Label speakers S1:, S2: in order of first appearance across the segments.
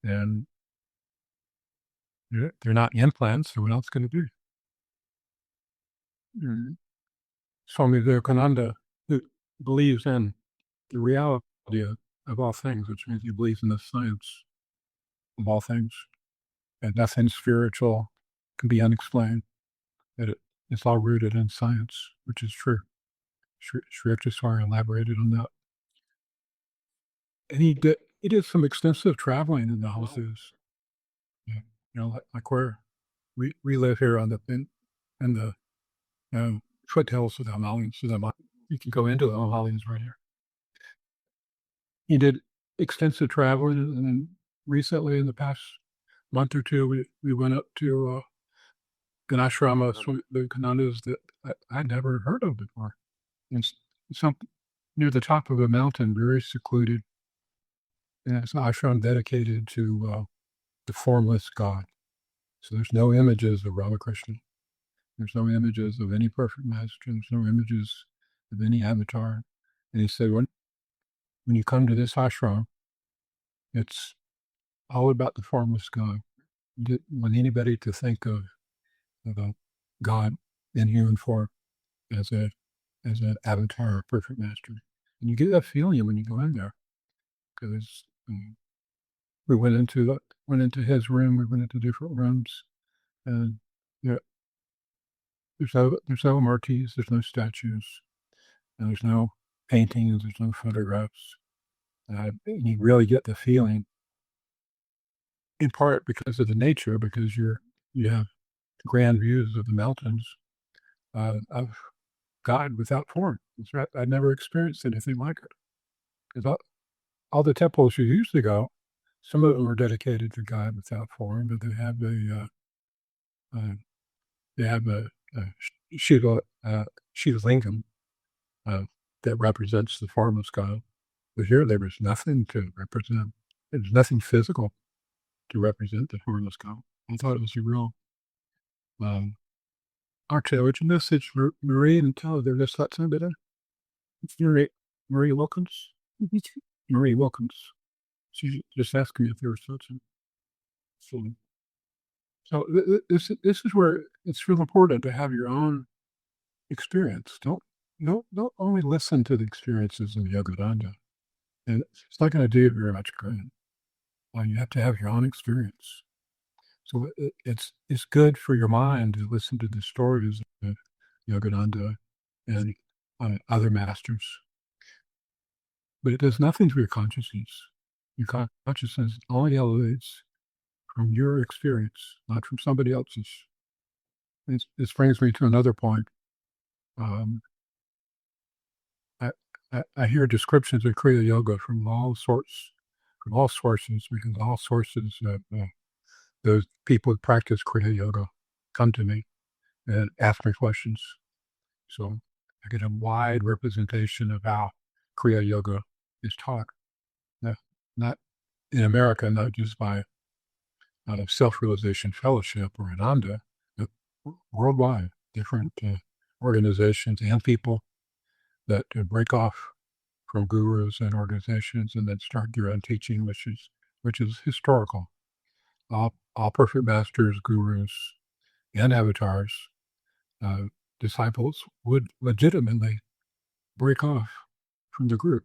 S1: and they're not implants, so what else can it be? Mm. Swami Yogananda, who believes in the reality of all things, which means he believes in the science of all things, and nothing spiritual can be unexplained, that it's all rooted in science, which is true. Sri Yukteswar elaborated on that. And he did some extensive traveling in the houses. Yeah. Like where we live here on in the foothills of the Himalayas. So you can go into the Himalayas right here. He did extensive traveling, and then recently, in the past month or two, we went up to an ashrama, the Kanandas that I'd never heard of before. It's some near the top of a mountain, very secluded, and it's an ashram dedicated to the Formless God. So there's no images of Ramakrishna. There's no images of any perfect master. There's no images of any avatar. And he said, when you come to this ashram, it's all about the formless God. You didn't want anybody to think of a God in human form as an avatar or perfect master. And you get that feeling when you go in there, because we went into his room. We went into different rooms, and yeah, there's no murtis, there's no statues, and there's no paintings, there's no photographs. And you really get the feeling, in part because of the nature, because you have grand views of the mountains of God without form. Right. I never experienced anything like it. Because all the temples you usually go, some of them are dedicated to God without form, but they have a Shiva Shiva lingam that represents the formless God. But here there was nothing to represent. There's nothing physical to represent the formless God. I thought it was a real actually message Marie and tell their list that time better. It's Marie Wilkins. Marie Wilkins. She just asked me if there was something. So this is where it's real important to have your own experience. Don't only listen to the experiences of Yogananda. And it's not going to do you very much good. You have to have your own experience. So it's good for your mind to listen to the stories of Yogananda and other masters. But it does nothing to your consciousness. Your consciousness only elevates from your experience, not from somebody else's. This brings me to another point. I hear descriptions of Kriya Yoga from all sources, because all sources of those people who practice Kriya Yoga come to me and ask me questions. So I get a wide representation of how Kriya Yoga is taught. Not in America, not just by out of Self-Realization Fellowship or Ananda, but worldwide, different organizations and people that break off from gurus and organizations and then start their own teaching, which is historical. All perfect masters, gurus, and avatars, disciples would legitimately break off from the group.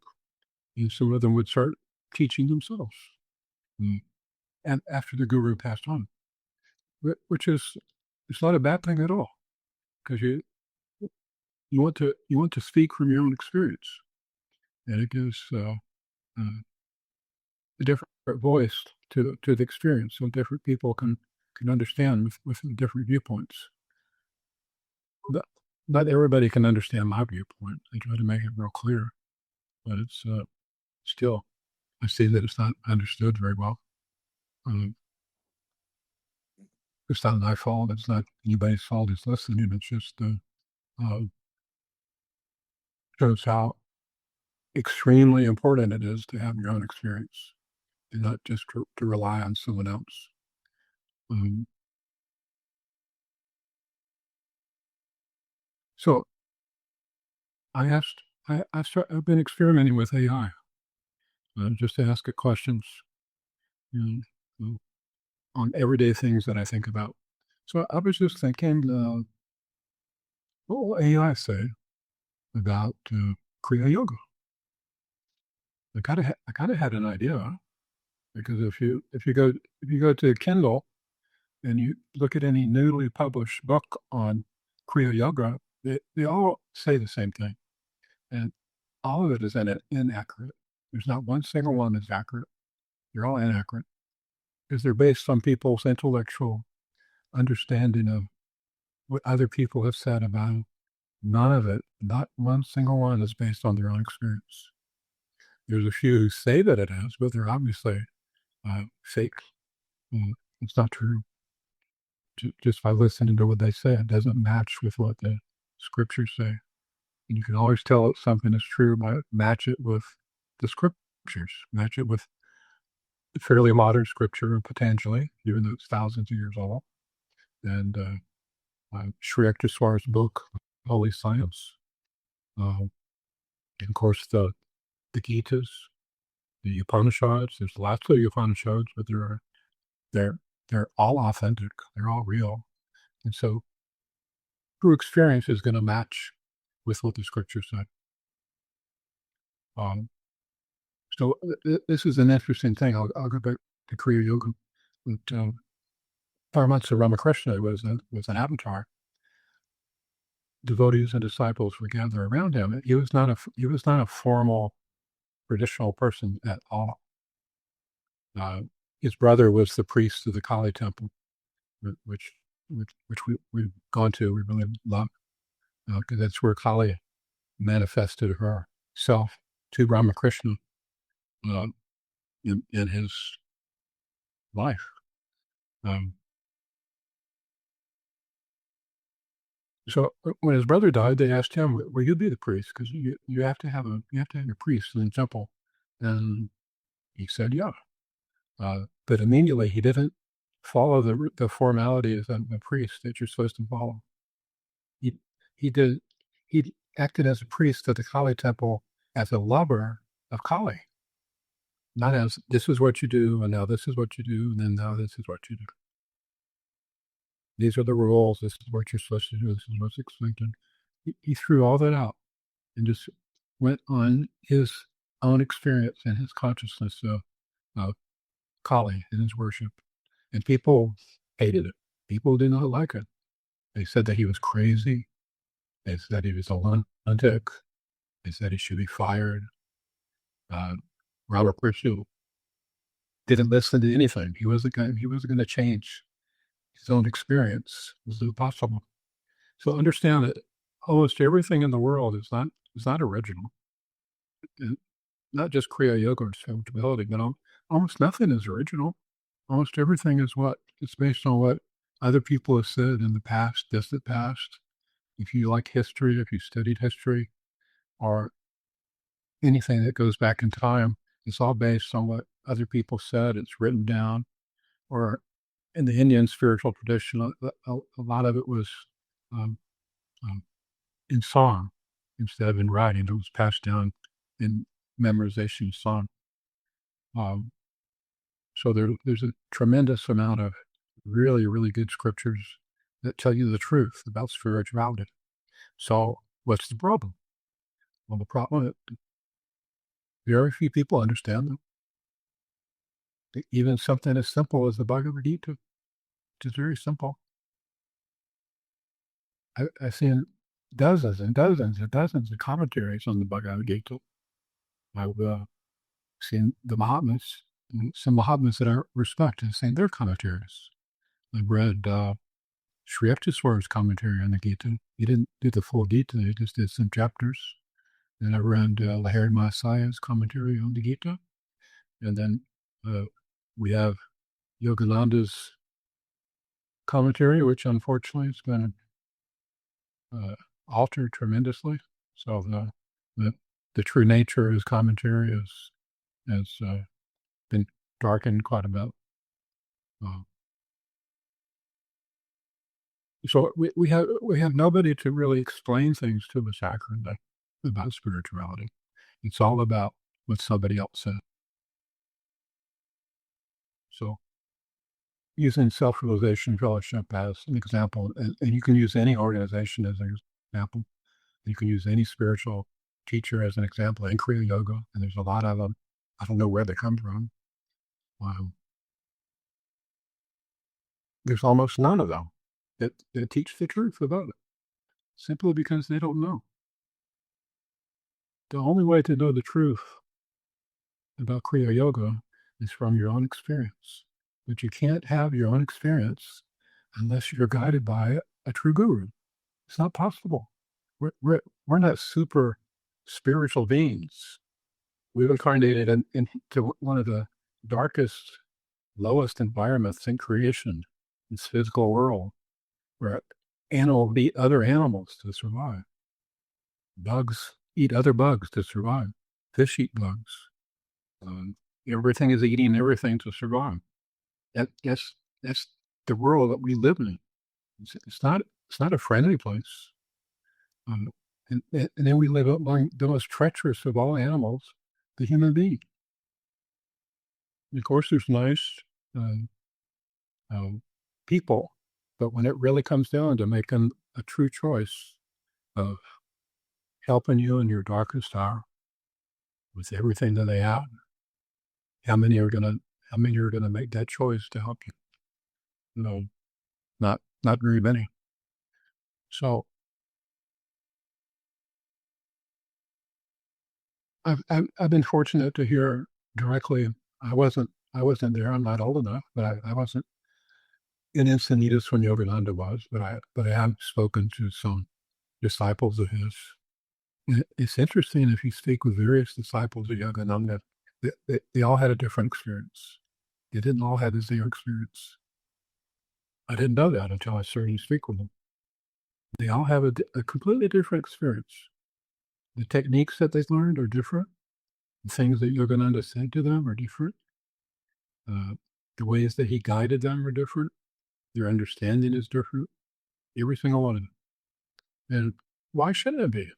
S1: And some of them would start teaching themselves. And after the guru passed on, which is, it's not a bad thing at all, because you want to speak from your own experience, and it gives a different voice to the experience, so different people can understand with different viewpoints. Not everybody can understand my viewpoint. I try to make it real clear, but it's still, I see that it's not understood very well. It's not my fault. It's not anybody's fault who's listening. It's just shows how extremely important it is to have your own experience and not just to rely on someone else. So I've been experimenting with AI just to ask it questions. on everyday things that I think about. So I was just thinking, what will AI say about Kriya Yoga? I kind of had an idea, because if you go to Kindle and you look at any newly published book on Kriya Yoga, they all say the same thing, and all of it is inaccurate. There's not one single one that's accurate. They're all inaccurate because they're based on people's intellectual understanding of what other people have said about it. None of it, not one single one, is based on their own experience. There's a few who say that it is, but they're obviously fake. It's not true. Just by listening to what they say, it doesn't match with what the scriptures say. And you can always tell if something is true by match it with the scriptures, match it with fairly modern scripture, potentially, even though it's thousands of years old. And Sri Yukteswar's book, Holy Science. And of course, the Gitas, the Upanishads. There's lots of Upanishads, but they're all authentic. They're all real. And so true experience is going to match with what the scripture said. So this is an interesting thing. I'll go back to Kriya Yoga. But, Paramahansa Ramakrishna was an avatar. Devotees and disciples would gather around him. He was not a formal, traditional person at all. His brother was the priest of the Kali temple, which we've gone to. We really love, because that's where Kali manifested herself to Ramakrishna in his life. So when his brother died, they asked him, "Will you be the priest? Because you have to have your priest in the temple." And he said, "Yeah." But immediately he didn't follow the formalities of the priest that you're supposed to follow. He acted as a priest at the Kali temple as a lover of Kali, not as this is what you do, and now this is what you do, and then now this is what you do. These are the rules. This is what you're supposed to do. This is what's expected. He threw all that out and just went on his own experience and his consciousness of Kali in his worship. And people hated it. People did not like it. They said that he was crazy. They said he was a lunatic. They said he should be fired. Ramakrishna didn't listen to anything. He wasn't going to change his own experience. It was impossible. So understand that almost everything in the world is not original. And not just Kriya Yoga or spirituality, but almost nothing is original. Almost everything is it's based on what other people have said in the past, distant past. If you like history, if you studied history, or anything that goes back in time, it's all based on what other people said. It's written down. Or in the Indian spiritual tradition, a lot of it was in song instead of in writing. It was passed down in memorization song. So there's a tremendous amount of really, really good scriptures that tell you the truth about spirituality. So what's the problem? Well, the problem is very few people understand them. Even something as simple as the Bhagavad Gita, which is very simple. I've seen dozens and dozens and dozens of commentaries on the Bhagavad Gita. I've seen the Mahatmas, some Mahatmas that I respect, and saying their commentaries. I've read Sri Yukteswar's commentary on the Gita. He didn't do the full Gita, he just did some chapters. Then I read Lahiri Mahasaya's commentary on the Gita. And then we have Yogananda's commentary, which unfortunately has been altered tremendously. So the true nature of his commentary has been darkened quite a bit. So we have nobody to really explain things to us accurately about spirituality. It's all about what somebody else said. So using Self-Realization Fellowship as an example, and you can use any organization as an example. You can use any spiritual teacher as an example in Kriya Yoga, and there's a lot of them. I don't know where they come from. There's almost none of them that teach the truth about it, simply because they don't know. The only way to know the truth about Kriya Yoga is from your own experience. But you can't have your own experience unless you're guided by a true guru. It's not possible. We're not super spiritual beings. We've incarnated into one of the darkest, lowest environments in creation, this physical world, where animals eat other animals to survive. Bugs eat other bugs to survive. Fish eat bugs. Everything is eating everything to survive. That's the world that we live in. It's not a friendly place. And then we live among the most treacherous of all animals, the human being. Of course, there's nice people, but when it really comes down to making a true choice of helping you in your darkest hour with everything that they have, how many are gonna make that choice to help you? No, not very many. So I've been fortunate to hear directly. I wasn't there. I'm not old enough, but I wasn't in Encinitas when Yogananda was. But I have spoken to some disciples of his. And it's interesting if you speak with various disciples of Yogananda, they all had a different experience. They didn't all have the same experience. I didn't know that until I started to speak with them. They all have a completely different experience. The techniques that they learned are different. The things that Yogananda said to them are different. The ways that he guided them are different. Their understanding is different. Every single one of them. And why shouldn't it be?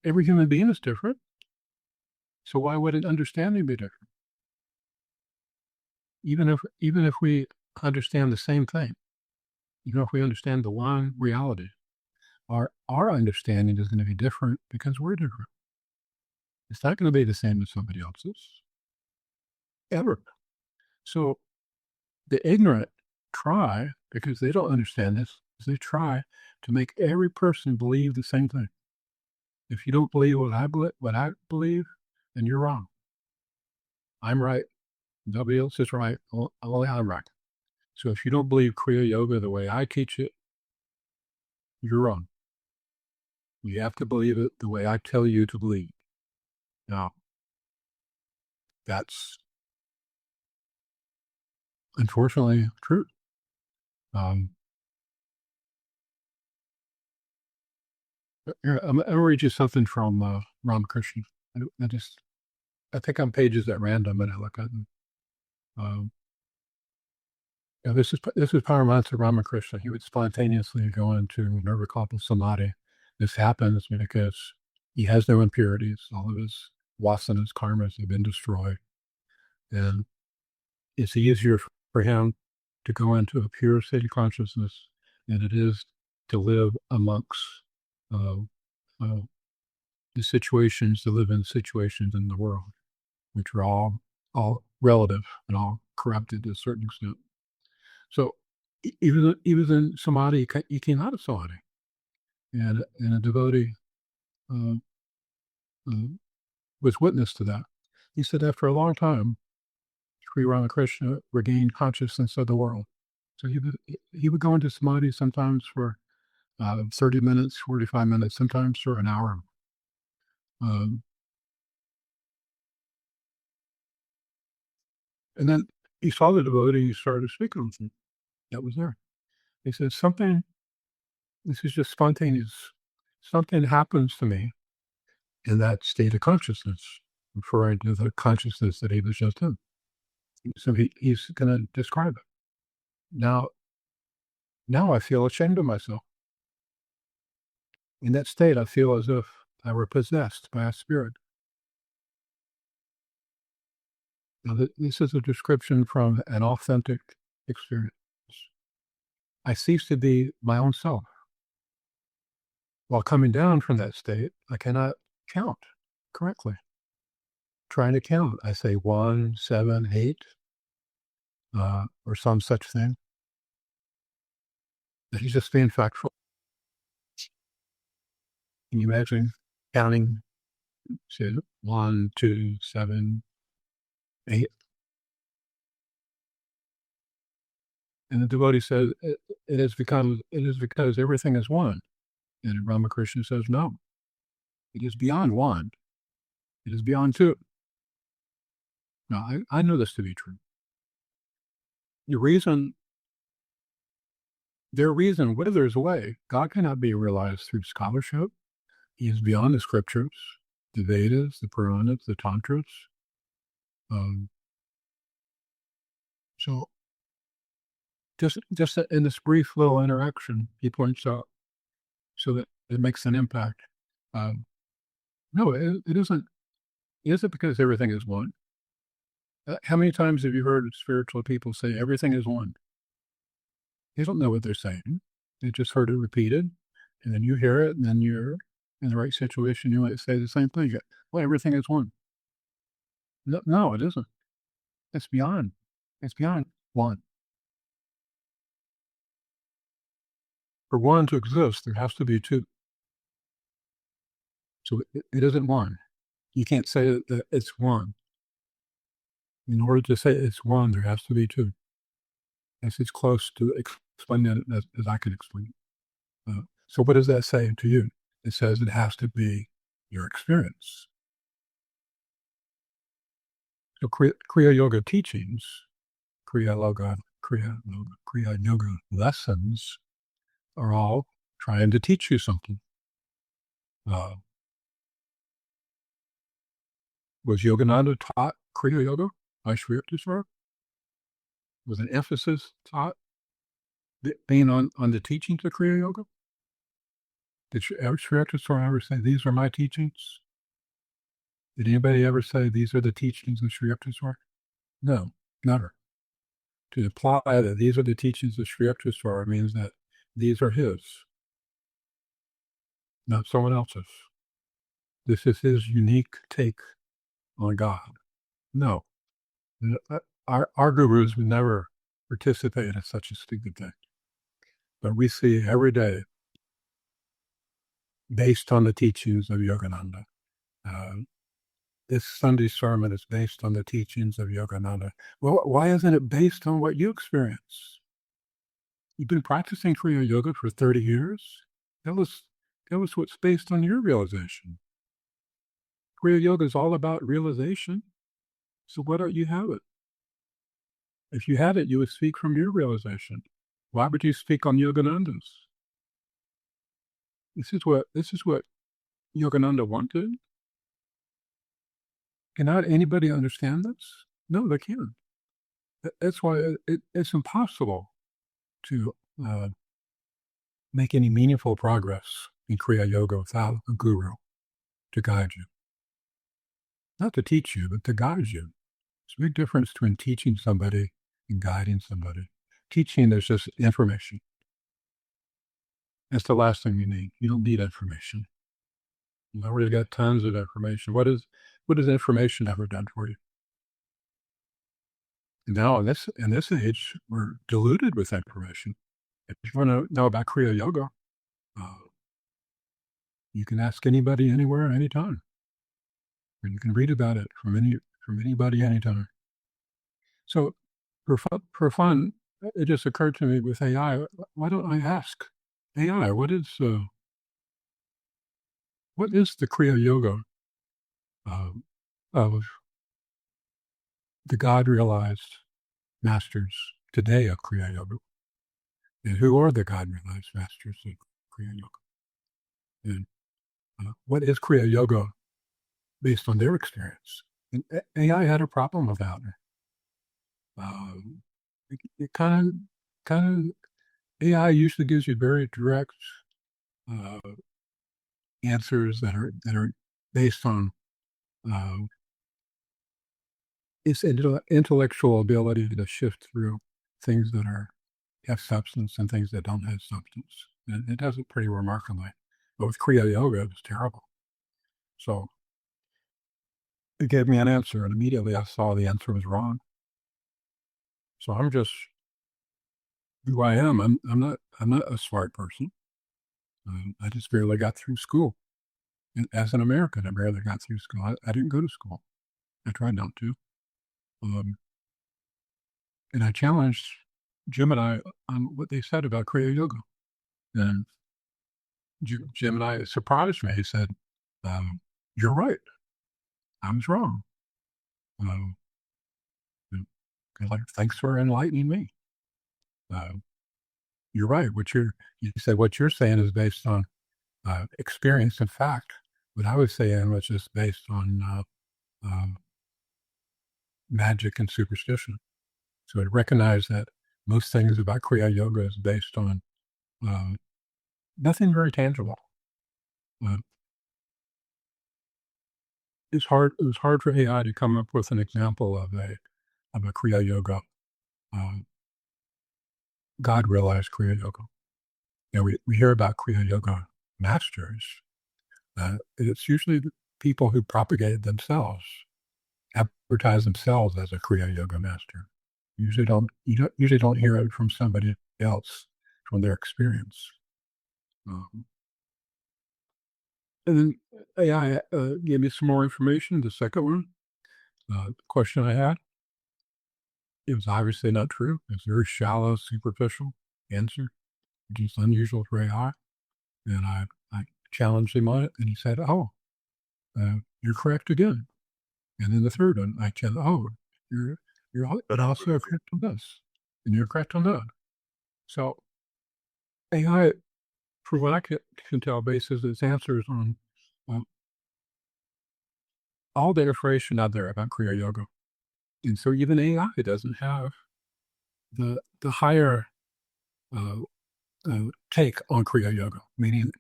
S1: Every human being is different. So why would an understanding be different? Even if we understand the same thing, even if we understand the one reality, our understanding is going to be different because we're different. It's not going to be the same as somebody else's, ever. So the ignorant try, because they don't understand this, they try to make every person believe the same thing. If you don't believe what I believe, then you're wrong. I'm right. Nobody else is right. Only I'm right. So if you don't believe Kriya Yoga the way I teach it, you're wrong. You have to believe it the way I tell you to believe. Now, that's unfortunately true. Here, I'm going to read you something from Ramakrishna. I think on pages at random, and I look at them. This is Paramahansa Ramakrishna. He would spontaneously go into nirvikalpa samadhi. This happens because he has no impurities. All of his vasanas, karmas have been destroyed. And it's easier for him to go into a pure state of consciousness than it is to live amongst the situations, to live in situations in the world, which are all relative and all corrupted to a certain extent. So even in samadhi, you came out of samadhi. And a devotee was witness to that. He said after a long time, Sri Ramakrishna regained consciousness of the world. So he would go into samadhi sometimes for 30 minutes, 45 minutes, sometimes for an hour. And then he saw the devotee, he started speaking with him. That was there. He said, this is just spontaneous. Something happens to me in that state of consciousness, referring to the consciousness that he was just in. So he's going to describe it. Now I feel ashamed of myself. In that state, I feel as if I were possessed by a spirit. Now, this is a description from an authentic experience. I cease to be my own self. While coming down from that state, I cannot count correctly. Trying to count, I say 1, 7, 8, or some such thing. That he's just being factual. Can you imagine counting 1, 2, 7, 8? And the devotee says, it is because everything is one. And Ramakrishna says, no, it is beyond one. It is beyond two. Now, I know this to be true. Their reason withers away. God cannot be realized through scholarship. He is beyond the scriptures, the Vedas, the Puranas, the Tantras. So just in this brief little interaction, he points out so that it makes an impact. No, it isn't. It isn't because everything is one. How many times have you heard spiritual people say everything is one? They don't know what they're saying. They just heard it repeated, and then you hear it, and then you're in the right situation. You might say the same thing. Well, everything is one. No, it isn't. It's beyond. It's beyond one. For one to exist, there has to be two. So it isn't one. You can't say that it's one. In order to say it's one, there has to be two. That's as close to explaining it as I can explain it. So what does that say to you? It says it has to be your experience. So Kriya Yoga teachings, Kriya Yoga lessons are all trying to teach you something. Was Yogananda taught Kriya Yoga by Sri Yukteswar? Was an emphasis taught being on the teachings of Kriya Yoga? Did Sri Yukteswar ever say, these are my teachings? Did anybody ever say, these are the teachings of Sri Yukteswar? No, never. To imply that these are the teachings of Sri Yukteswar means that these are his, not someone else's. This is his unique take on God. No. Our gurus would never participate in such a stupid thing. But we see every day, based on the teachings of Yogananda. This Sunday sermon is based on the teachings of Yogananda. Well, why isn't it based on what you experience? You've been practicing Kriya Yoga for 30 years. Tell us what's based on your realization. Kriya Yoga is all about realization. So why don't you have it? If you had it, you would speak from your realization. Why would you speak on Yogananda's? This is what Yogananda wanted. Cannot anybody understand this? No, they can't. That's why it's impossible to make any meaningful progress in Kriya Yoga without a guru to guide you. Not to teach you, but to guide you. There's a big difference between teaching somebody and guiding somebody. Teaching, there's just information. That's the last thing you need. You don't need information. You've already got tons of information. What has information ever done for you? Now, in this age, we're diluted with information. If you want to know about Kriya Yoga, you can ask anybody, anywhere, anytime. And you can read about it from anybody, anytime. So, for fun, it just occurred to me with AI. Why don't I ask AI? What is the Kriya Yoga of the God-realized masters today of Kriya Yoga? And who are the God-realized masters of Kriya Yoga? And what is Kriya Yoga based on their experience? And AI had a problem with that. It kind of AI usually gives you very direct answers that are based on its intellectual ability to shift through things that have substance and things that don't have substance. And it does it pretty remarkably. But with Kriya Yoga, it was terrible. So it gave me an answer, and immediately I saw the answer was wrong. So I'm just who I am. I'm not a smart person. I just barely got through school. And as an American, I barely got through school. I didn't go to school. I tried not to. And I challenged Jim and I on what they said about Kriya Yoga. And Jim and I surprised me. He said, "You're right. I was wrong." Um, and like, thanks for enlightening me. Uh, you're right. You said what you're saying is based on experience and fact. What I was saying was just based on magic and superstition. So I recognize that most things about Kriya Yoga is based on nothing very tangible. Uh, it was hard for AI to come up with an example of a Kriya Yoga, God realized Kriya Yoga. We hear about Kriya Yoga masters. It's usually the people who propagate themselves, advertise themselves as a Kriya Yoga master. You usually don't hear it from somebody else, from their experience. And then AI gave me some more information. The second one, the question I had, it was obviously not true. It was a very shallow, superficial answer, which is unusual for AI. And I challenged him on it, and he said, "Oh, you're correct again." And then the third one, I challenged, "Oh, but also correct on this, and you're correct on that." So AI, for what I can tell, bases its answers on all the information out there about Kriya Yoga. And so even AI doesn't have the higher take on Kriya Yoga, meaning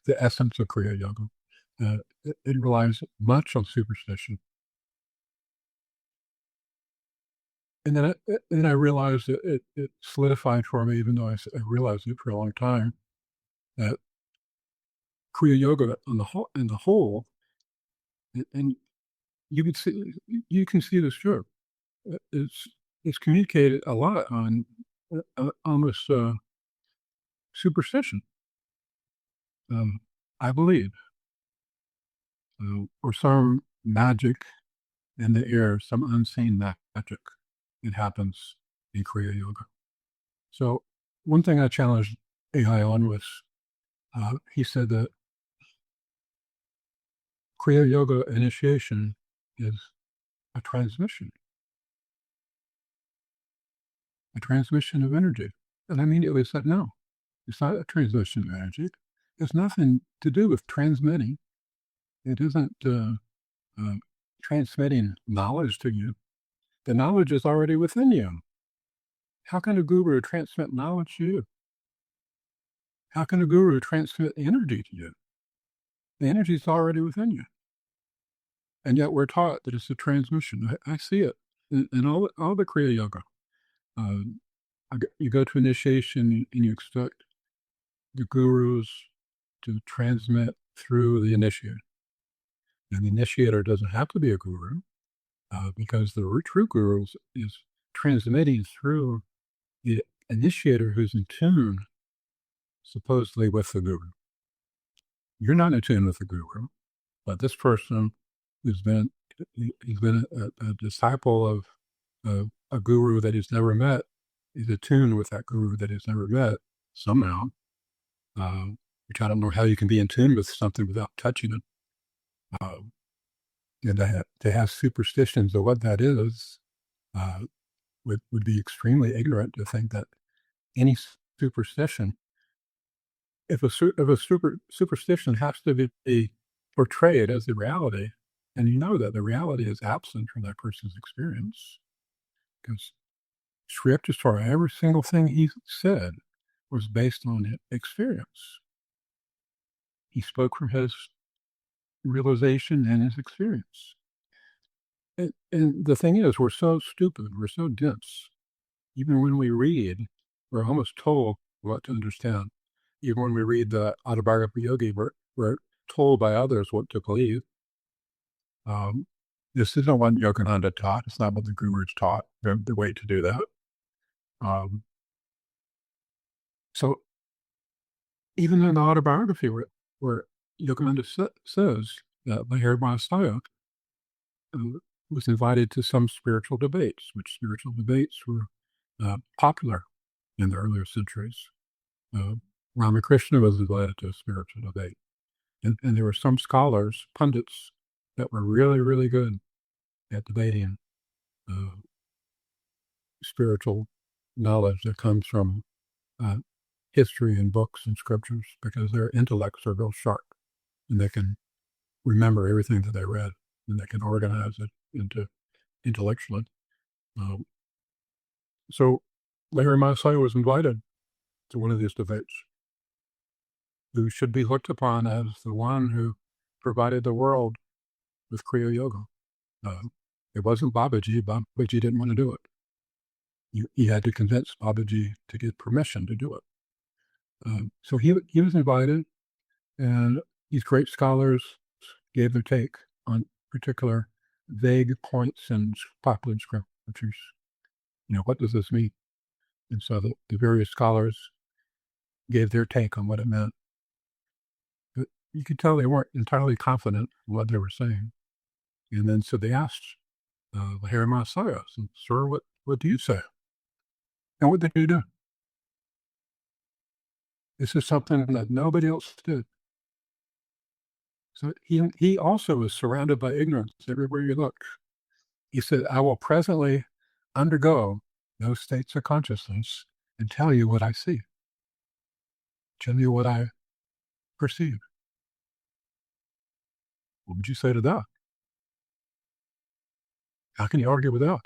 S1: the essence of Kriya Yoga. It relies much on superstition. And then I realized that it solidified for me, even though I realized it for a long time, that Kriya Yoga in the whole, and you can see this too. It's communicated a lot on almost superstition. I believe, or some magic in the air, some unseen magic that happens in Kriya Yoga. So one thing I challenged AI on was he said that Kriya Yoga initiation is a transmission of energy. And I immediately said, no, it's not a transmission of energy. It's nothing to do with transmitting. It isn't transmitting knowledge to you. The knowledge is already within you. How can a guru transmit knowledge to you? How can a guru transmit energy to you? The energy is already within you. And yet we're taught that it's a transmission. I see it in all the Kriya Yoga. You go to initiation and you expect the gurus to transmit through the initiator. And the initiator doesn't have to be a guru because the true guru is transmitting through the initiator who's in tune, supposedly, with the guru. You're not in tune with the guru, but this person he's been a disciple of a guru that he's never met. He's attuned with that guru that he's never met somehow. Which I don't know how you can be in tune with something without touching it. And to have superstitions of what that is would be extremely ignorant to think that any superstition, if a superstition has to be portrayed as the reality, and you know that the reality is absent from that person's experience, because Sri Yukteswar, every single thing he said was based on experience. He spoke from his realization and his experience. And the thing is, we're so stupid, we're so dense, even when we read, we're almost told what to understand. Even when we read the autobiography of Yogi, we're told by others what to believe. This isn't what Yogananda taught. It's not what the gurus taught. The way to do that. So even in the autobiography where Yogananda says that Lahiri Mahasaya was invited to some spiritual debates, which spiritual debates were popular in the earlier centuries. Ramakrishna was invited to a spiritual debate. And there were some scholars, pundits, that were really, really good at debating spiritual knowledge that comes from history and books and scriptures, because their intellects are real sharp and they can remember everything that they read and they can organize it into intellectually. So Lahiri Mahasaya was invited to one of these debates, who should be looked upon as the one who provided the world with Kriya Yoga. It wasn't Babaji. Babaji didn't want to do it. He had to convince Babaji to get permission to do it. So he was invited, and these great scholars gave their take on particular vague points in popular scriptures. What does this mean? And so the various scholars gave their take on what it meant. But you could tell they weren't entirely confident in what they were saying. And then so they asked Lahiri Mahasaya, "Sir, what do you say?" And what did he do? This is something that nobody else did. So he also was surrounded by ignorance everywhere you look. He said, "I will presently undergo those states of consciousness and tell you what I see, tell you what I perceive." What would you say to that? How can you argue with that?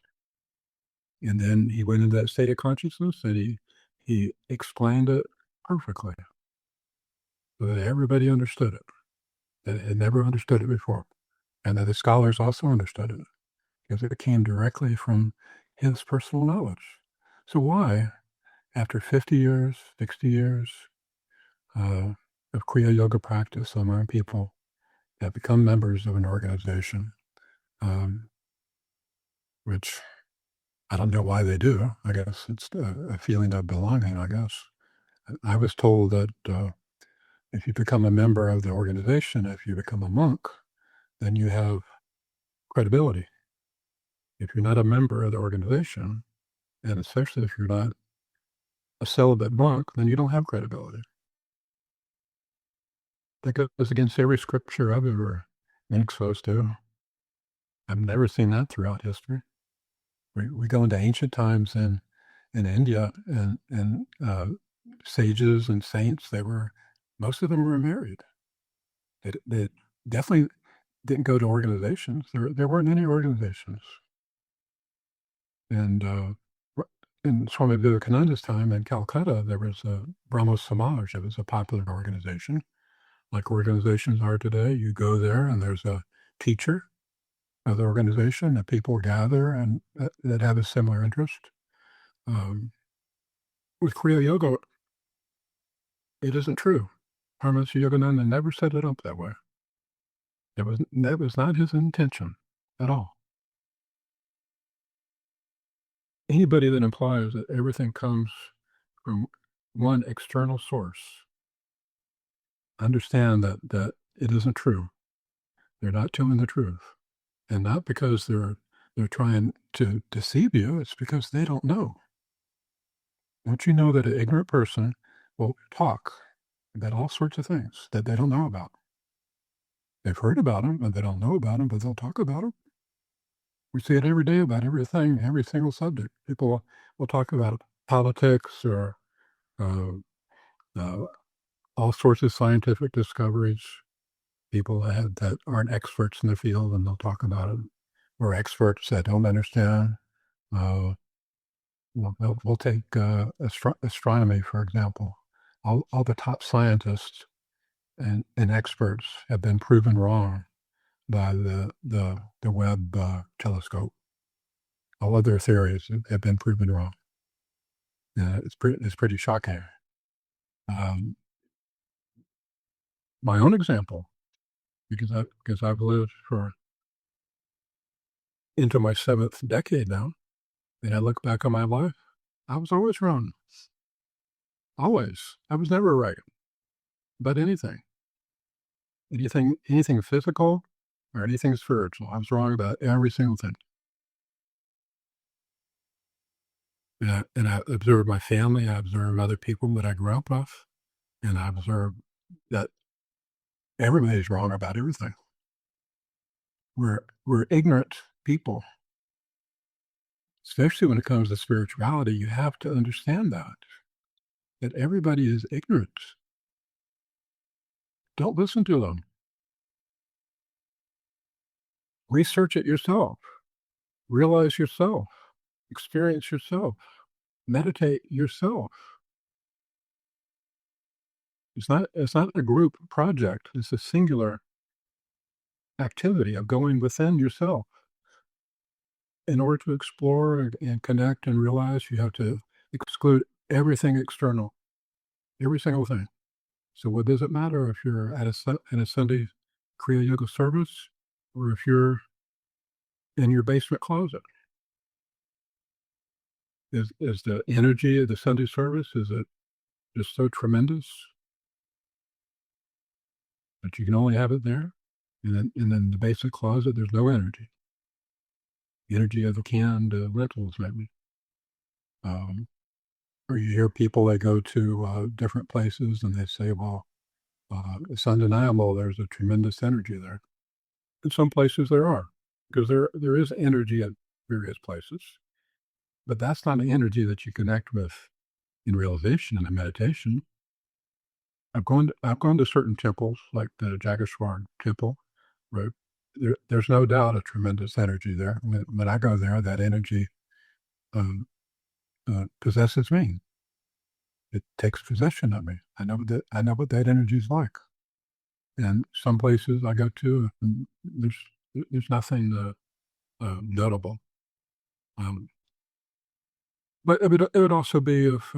S1: And then he went into that state of consciousness and he explained it perfectly so that everybody understood it, that had never understood it before, and that the scholars also understood it, because it came directly from his personal knowledge. So why, after 50 years, 60 years of Kriya Yoga practice among people that become members of an organization, which I don't know why they do. I guess it's a feeling of belonging, I guess. I was told that if you become a member of the organization, if you become a monk, then you have credibility. If you're not a member of the organization, and especially if you're not a celibate monk, then you don't have credibility. That goes against every scripture I've ever been exposed to. I've never seen that throughout history. We go into ancient times in India, and sages and saints, most of them were married. They definitely didn't go to organizations. There weren't any organizations. And in Swami Vivekananda's time in Calcutta, there was a Brahmo Samaj. It was a popular organization, like organizations are today. You go there, and there's a teacher of the organization that people gather and that have a similar interest. With Kriya Yoga, it isn't true. Paramahansa Yogananda never set it up that way. That was not his intention at all. Anybody that implies that everything comes from one external source, understand that it isn't true. They're not telling the truth. And not because they're trying to deceive you, it's because they don't know. Don't you know that an ignorant person will talk about all sorts of things that they don't know about? They've heard about them, and they don't know about them, but they'll talk about them. We see it every day about everything, every single subject. People will talk about politics or uh, all sorts of scientific discoveries. People that aren't experts in the field, and they'll talk about it. Or experts that don't understand. We'll take astronomy, for example. All the top scientists and experts have been proven wrong by the Webb telescope. All of their theories have been proven wrong. It's pretty shocking. My own example, because I've lived for into my 7th decade now, and I look back on my life, I was always wrong. Always. I was never right about anything. Anything physical or anything spiritual. I was wrong about every single thing. And I observed my family, I observed other people that I grew up with, and I observed that everybody's wrong about everything. We're ignorant people, especially when it comes to spirituality. You have to understand that everybody is ignorant. Don't listen to them. Research it yourself. Realize yourself. Experience yourself. Meditate yourself. It's not a group project. It's a singular activity of going within yourself. In order to explore and connect and realize, you have to exclude everything external, every single thing. So what does it matter if you're at a Sunday Kriya Yoga service or if you're in your basement closet? Is the energy of the Sunday service, is it just so tremendous that you can only have it there? And then the basement closet, there's no energy. The energy of the canned lentils, maybe. Or you hear people that go to different places and they say, well, it's undeniable there's a tremendous energy there. In some places there are, because there is energy at various places, but that's not an energy that you connect with in realization and in meditation. I've gone to certain temples, like the Jageshwar temple, right? There's no doubt a tremendous energy there. When I go there, that energy possesses me. It takes possession of me. I know what that energy is like. And some places I go to, and there's nothing notable. But it would also be if,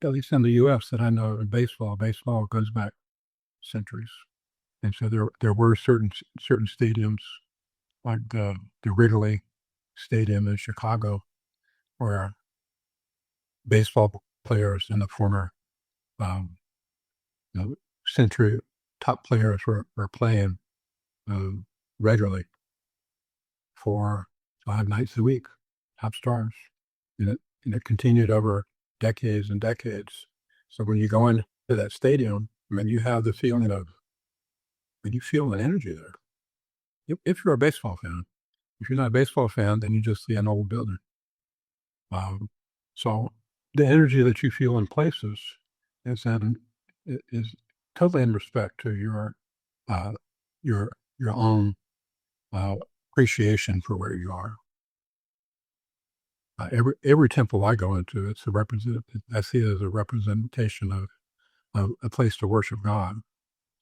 S1: at least in the U.S. that I know, in baseball goes back centuries, and so there were certain stadiums like the Wrigley Stadium in Chicago, where baseball players in the former century top players were playing regularly for 5 nights a week, top stars. And it continued over decades and decades. So when you go into that stadium, I mean, you have the feeling of, you feel an energy there. If you're a baseball fan. If you're not a baseball fan, then you just see an old building. So the energy that you feel in places is totally in respect to your own appreciation for where you are. Every temple I go into, it's a I see it as a representation of a place to worship God.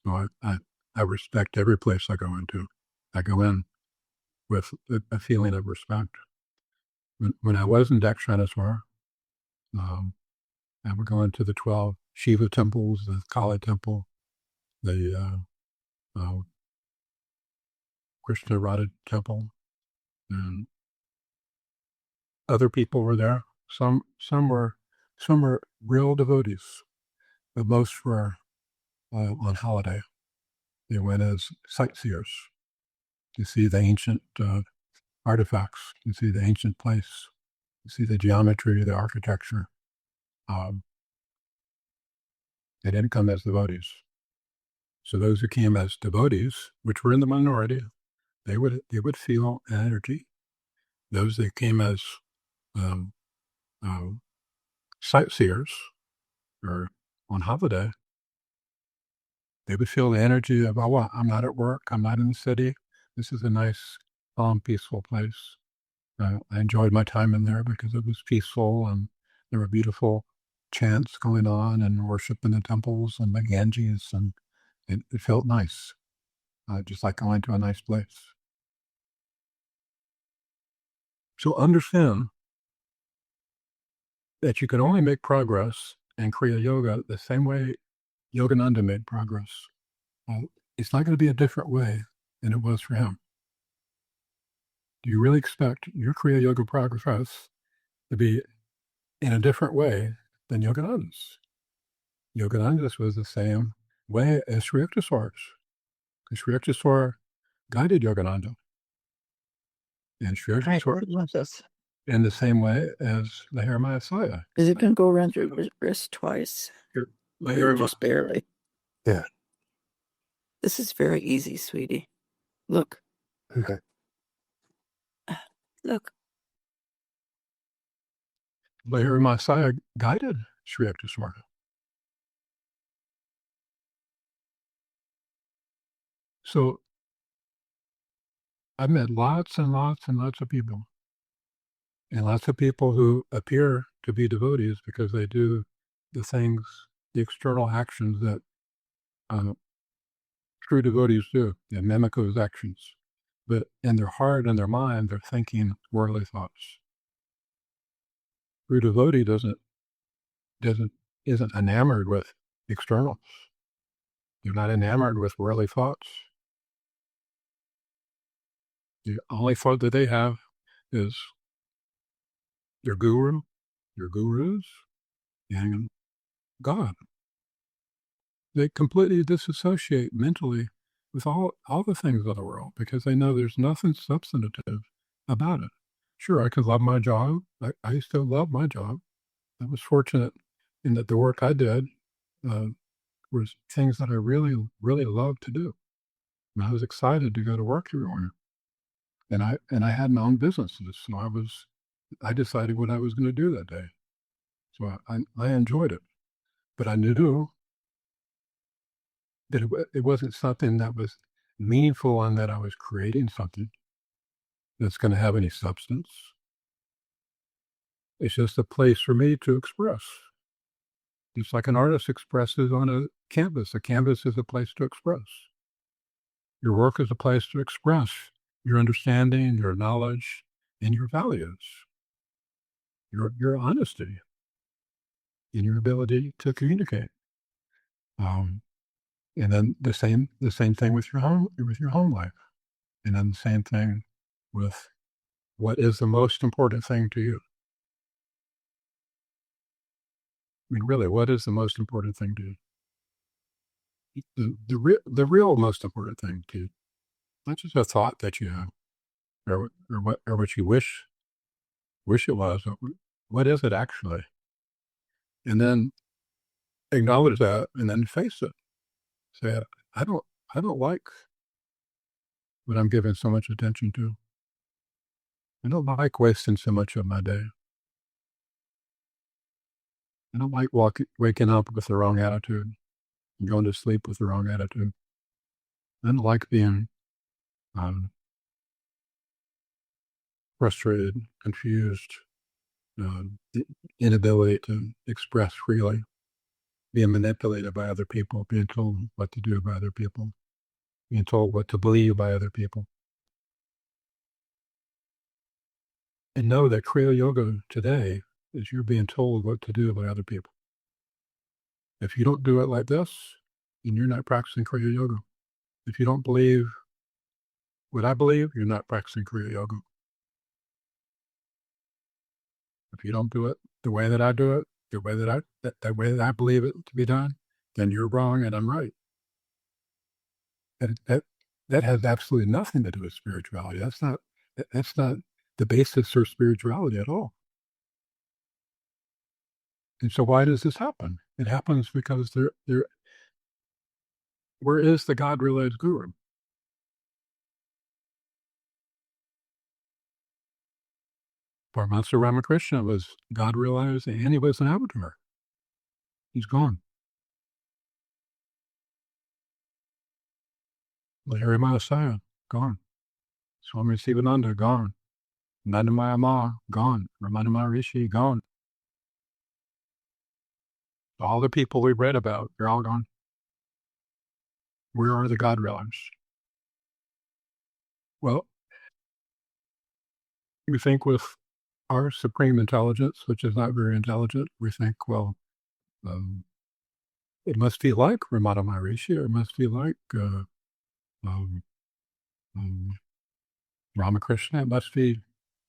S1: So I respect every place I go into. I go in with a feeling of respect. When I was in Dakshineswar, I would go into the 12 Shiva temples, the Kali temple, the Krishna Radha temple, and other people were there. Some were real devotees, but most were on holiday. They went as sightseers to see the ancient artifacts, to see the ancient place, to see the geometry, the architecture. They didn't come as devotees. So those who came as devotees, which were in the minority, they would feel an energy. Those that came as sightseers or on holiday, they would feel the energy of, oh, well, I'm not at work, I'm not in the city. This is a nice, calm, peaceful place. I enjoyed my time in there because it was peaceful and there were beautiful chants going on and worship in the temples and the Ganges, and it felt nice, just like going to a nice place. So understand that you can only make progress in Kriya Yoga the same way Yogananda made progress. It's not going to be a different way than it was for him. Do you really expect your Kriya Yoga progress to be in a different way than Yogananda's? Yogananda's was the same way as Sri Yukteswar's. Sri Yukteswar guided Yogananda. And Sri Yukteswar in the same way as Lahiri Mahasaya.
S2: Is it going to go around your wrist twice?
S1: Lahiri
S2: Just barely.
S1: Yeah.
S2: This is very easy, sweetie. Look.
S1: Okay.
S2: Look.
S1: Lahiri Mahasaya guided Sri Yukteswar. So I've met lots and lots and lots of people. And lots of people who appear to be devotees because they do the things, the external actions that true devotees do. They mimic those actions. But in their heart and their mind, they're thinking worldly thoughts. True devotee isn't enamored with externals. They're not enamored with worldly thoughts. The only thought that they have is their guru, their gurus, and God. They completely disassociate mentally with all the things of the world because they know there's nothing substantive about it. Sure, I could love my job. I used to love my job. I was fortunate in that the work I did was things that I really, really loved to do. And I was excited to go to work every morning. And I had my own businesses, so I decided what I was going to do that day. So I enjoyed it, but I knew that it wasn't something that was meaningful and that I was creating something that's going to have any substance. It's just a place for me to express. Just like an artist expresses on a canvas is a place to express. Your work is a place to express your understanding, your knowledge, and your values, your honesty, and your ability to communicate. And then the same thing with your home life, and then the same thing with what is the most important thing to you. I mean, really, what is the most important thing to you? The real most important thing to you, not just a thought that you have, or what you wish it was. What is it actually? And then acknowledge that, and then face it. Say, I don't like what I'm giving so much attention to. I don't like wasting so much of my day. I don't like waking up with the wrong attitude and going to sleep with the wrong attitude. I don't like being frustrated, confused, the inability to express freely, being manipulated by other people, being told what to do by other people, being told what to believe by other people. And know that Kriya Yoga today is you're being told what to do by other people. If you don't do it like this, then you're not practicing Kriya Yoga. If you don't believe what I believe, you're not practicing Kriya Yoga. If you don't do it the way that I do it, the way that I believe it to be done, then you're wrong and I'm right. That has absolutely nothing to do with spirituality. That's not the basis for spirituality at all. And so why does this happen? It happens because where is the God-realized guru? Paramahansa Ramakrishna was God-realized and he was an avatar. He's gone. Lahiri Mahasaya, gone. Swami Sivananda, gone. Nandamaya Ma, gone. Ramana Maharishi, gone. All the people we read about, they're all gone. Where are the God realized? Well, you think with our supreme intelligence, which is not very intelligent, we think, well, it must be like Ramana Maharishi, or it must be like um, um, Ramakrishna. It must be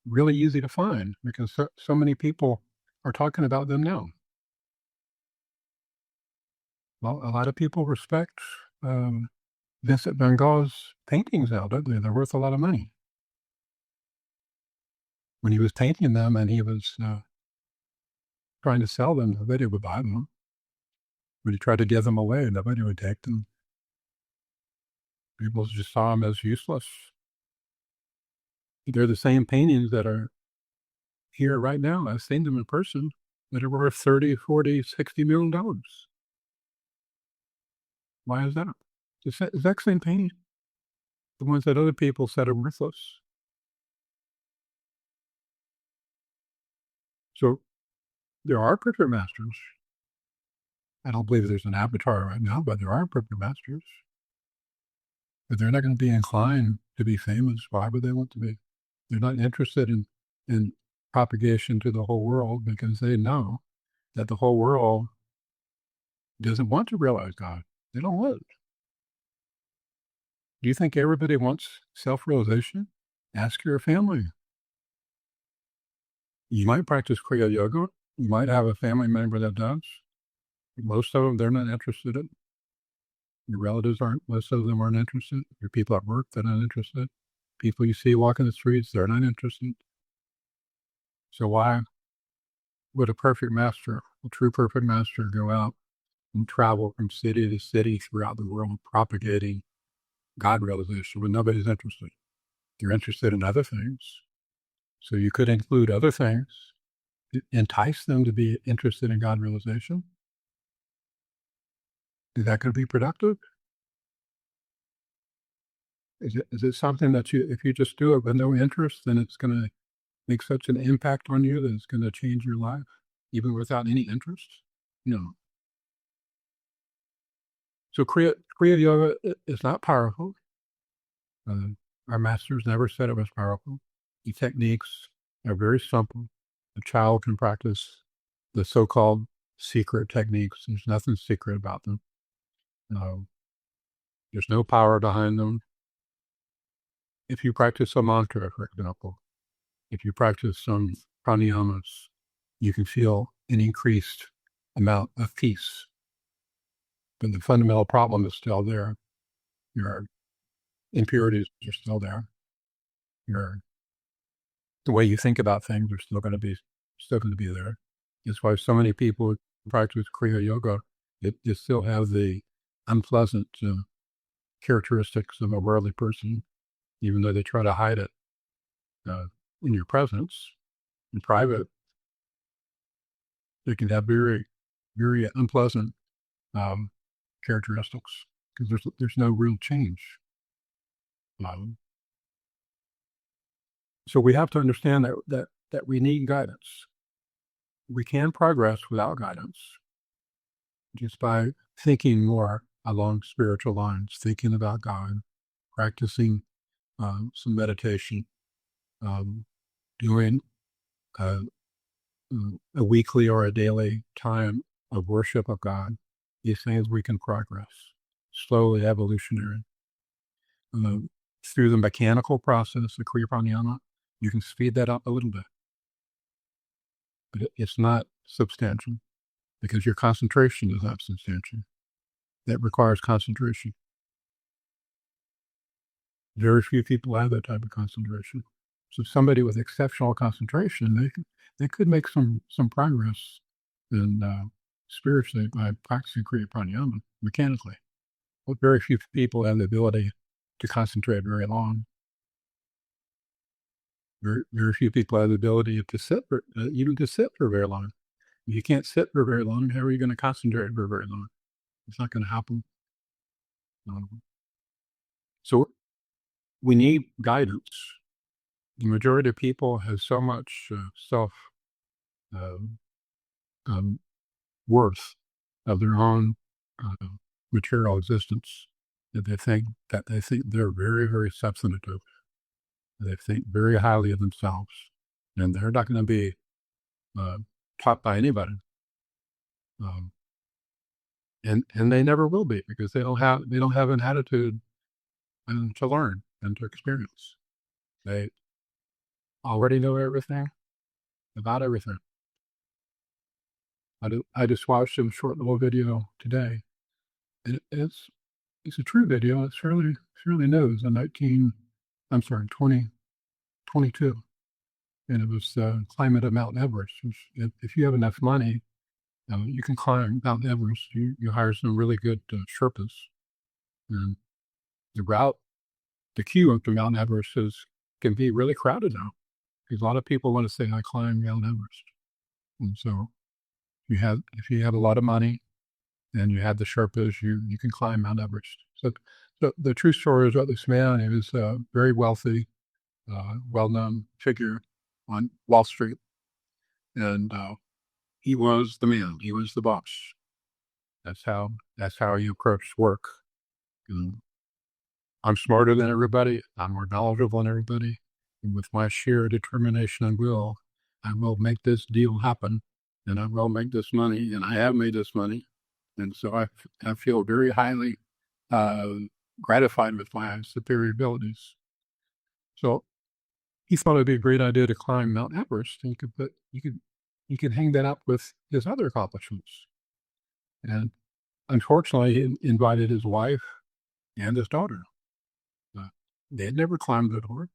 S1: really easy to find because so many people are talking about them now. Well, a lot of people respect Vincent van Gogh's paintings now, don't they? They're worth a lot of money. When he was painting them and he was trying to sell them, nobody would buy them. When he tried to give them away, nobody would take them. People just saw them as useless. They're the same paintings that are here right now. I've seen them in person that are worth 30, 40, $60 million. Why is that? It's the exact same painting. The ones that other people said are worthless. So there are perfect masters. I don't believe there's an avatar right now, but there are perfect masters. But they're not going to be inclined to be famous. Why would they want to be? They're not interested in propagation to the whole world because they know that the whole world doesn't want to realize God. They don't want it. Do you think everybody wants self-realization? Ask your family. You might practice Kriya Yoga. You might have a family member that does. Most of them, they're not interested in. Your relatives aren't, most of them aren't interested. Your people at work, they're not interested. People you see walking the streets, they're not interested. So why would a perfect master, a true perfect master, go out and travel from city to city throughout the world propagating God realization when nobody's interested? They're interested in other things. So you could include other things, entice them to be interested in God realization. Is that going to be productive? Is it something that if you just do it with no interest, then it's going to make such an impact on you that it's going to change your life, even without any interest? No. So Kriya Yoga is not powerful. Our masters never said it was powerful. The techniques are very simple. A child can practice the so-called secret techniques. There's nothing secret about them. There's no power behind them. If you practice a mantra, for example, if you practice some pranayamas, you can feel an increased amount of peace. But the fundamental problem is still there. Your impurities are still there. The way you think about things are still going to be there. That's why so many people who practice Kriya Yoga, they still have the unpleasant characteristics of a worldly person, even though they try to hide it in your presence. In private, they can have very, very unpleasant characteristics because there's no real change. So we have to understand that we need guidance. We can progress without guidance just by thinking more along spiritual lines, thinking about God, practicing some meditation, doing a weekly or a daily time of worship of God. These things we can progress, slowly evolutionary. Through the mechanical process of Kriya Pranayama, you can speed that up a little bit. But it's not substantial because your concentration is not substantial. That requires concentration. Very few people have that type of concentration. So somebody with exceptional concentration, they could make some progress in spiritually by practicing Kriya Pranayama mechanically. But very few people have the ability to concentrate very long. Very few people have the ability to sit even to sit for very long. If you can't sit for very long, how are you going to concentrate for very long? It's not going to happen. So we need guidance. The majority of people have so much self worth of their own material existence that they think they're very, very substantive. They think very highly of themselves. and they're not going to be taught by anybody, and they never will be, because they don't have an attitude to learn and to experience. They already know everything about everything. I just watched a short little video today. It's a true video. It's fairly new. It's in 2022, and it was climate of Mount Everest. If you have enough money, you can climb Mount Everest. You hire some really good Sherpas, and the queue up to Mount Everest can be really crowded now, because a lot of people want to say, I climbed Mount Everest. And so if you have a lot of money and you have the Sherpas, you can climb Mount Everest. So the true story is about this man. He was a very wealthy, well-known figure on Wall Street, and he was the man. He was the boss. That's how you approach work. You know, I'm smarter than everybody. I'm more knowledgeable than everybody. And with my sheer determination and will, I will make this deal happen, and I will make this money, and I have made this money. And so I feel very highly gratified with my superior abilities. So he thought it'd be a great idea to climb Mount Everest, and you could hang that up with his other accomplishments. And unfortunately, he invited his wife and his daughter. They had never climbed before.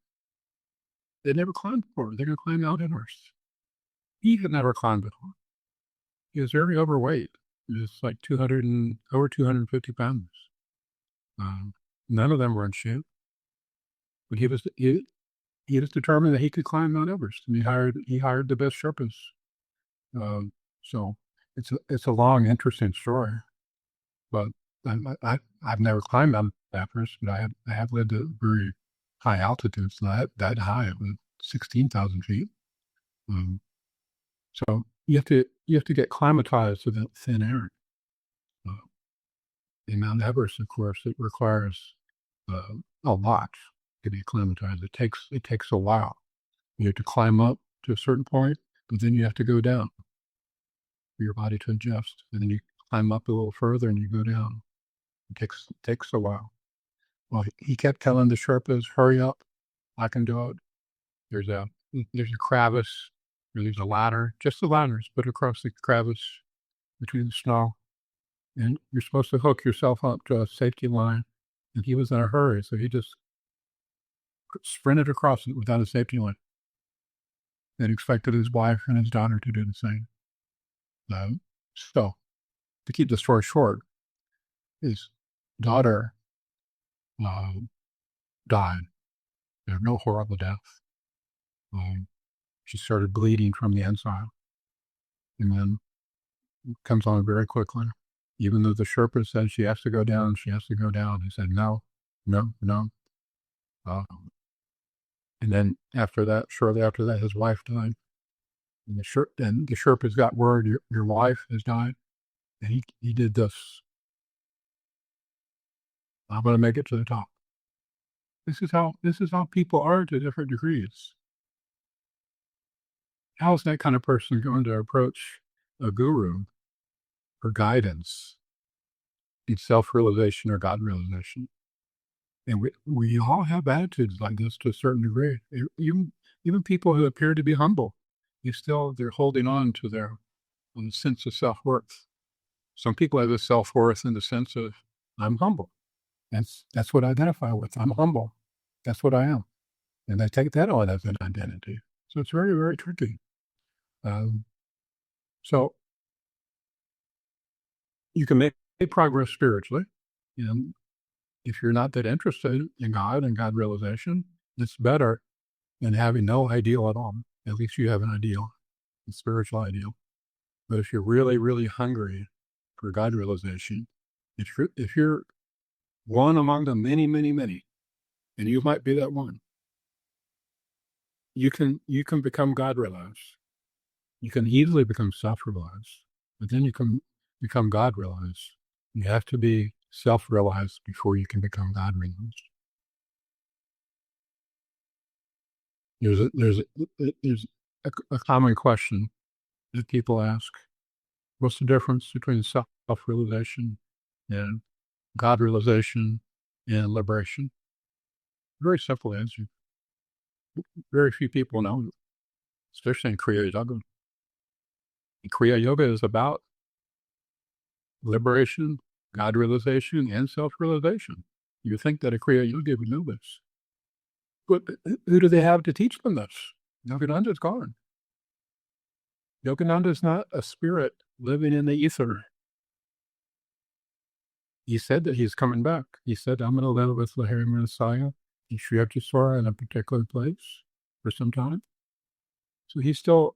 S1: They'd never climbed before. They're going to climb Mount Everest. He had never climbed before. He was very overweight. He was like over 250 pounds. None of them were in shape, but he was determined that he could climb Mount Everest, and he hired the best Sherpas. So it's a long, interesting story. But I've never climbed Mount Everest, but I have lived at very high altitudes, not that high, it was 16,000 feet. So you have to get climatized to that thin air. In Mount Everest, of course, it requires a lot to be acclimatized. It takes a while. You have to climb up to a certain point, but then you have to go down for your body to adjust. And then you climb up a little further and you go down. It takes a while. Well, he kept telling the Sherpas, hurry up, I can do it. There's a crevice, or there's a ladder. Just the ladder is put across the crevice between the snow. And you're supposed to hook yourself up to a safety line. And he was in a hurry, so he just sprinted across it without a safety line, and expected his wife and his daughter to do the same. So, to keep the story short, his daughter died. There was no horrible death. She started bleeding from the inside, and then it comes on very quickly. Even though the Sherpa said she has to go down, he said no. And then shortly after that, his wife died. And the Sherpas got word, your wife has died. And he did this. I'm going to make it to the top. This is how people are to different degrees. How is that kind of person going to approach a guru for guidance in self-realization or God realization? And we all have attitudes like this to a certain degree. Even people who appear to be humble, they're holding on to their sense of self-worth. Some people have a self-worth in the sense of, I'm humble. That's what I identify with. I'm humble. That's what I am. And they take that on as an identity. So it's very, very tricky. So you can make progress spiritually. If you're not that interested in God and God realization, it's better than having no ideal at all. At least you have an ideal, a spiritual ideal. But if you're really, really hungry for God realization, if you're one among the many, many, many, and you might be that one, you can become God realized. You can easily become self-realized, but then you can become God realized. You have to be self-realized before you can become God realized. There's a common question that people ask. What's the difference between self-realization and God realization and liberation? Very simple answer. Very few people know, especially in Kriya Yoga. Kriya Yoga is about liberation, God realization, and self-realization. You think that a Kriya Yogi would know this. But who do they have to teach them this? Yogananda is gone. Yogananda is not a spirit living in the ether. He said that he's coming back. He said, I'm going to live with Lahiri Mahasaya in Sri Akshaswara in a particular place for some time. So he's still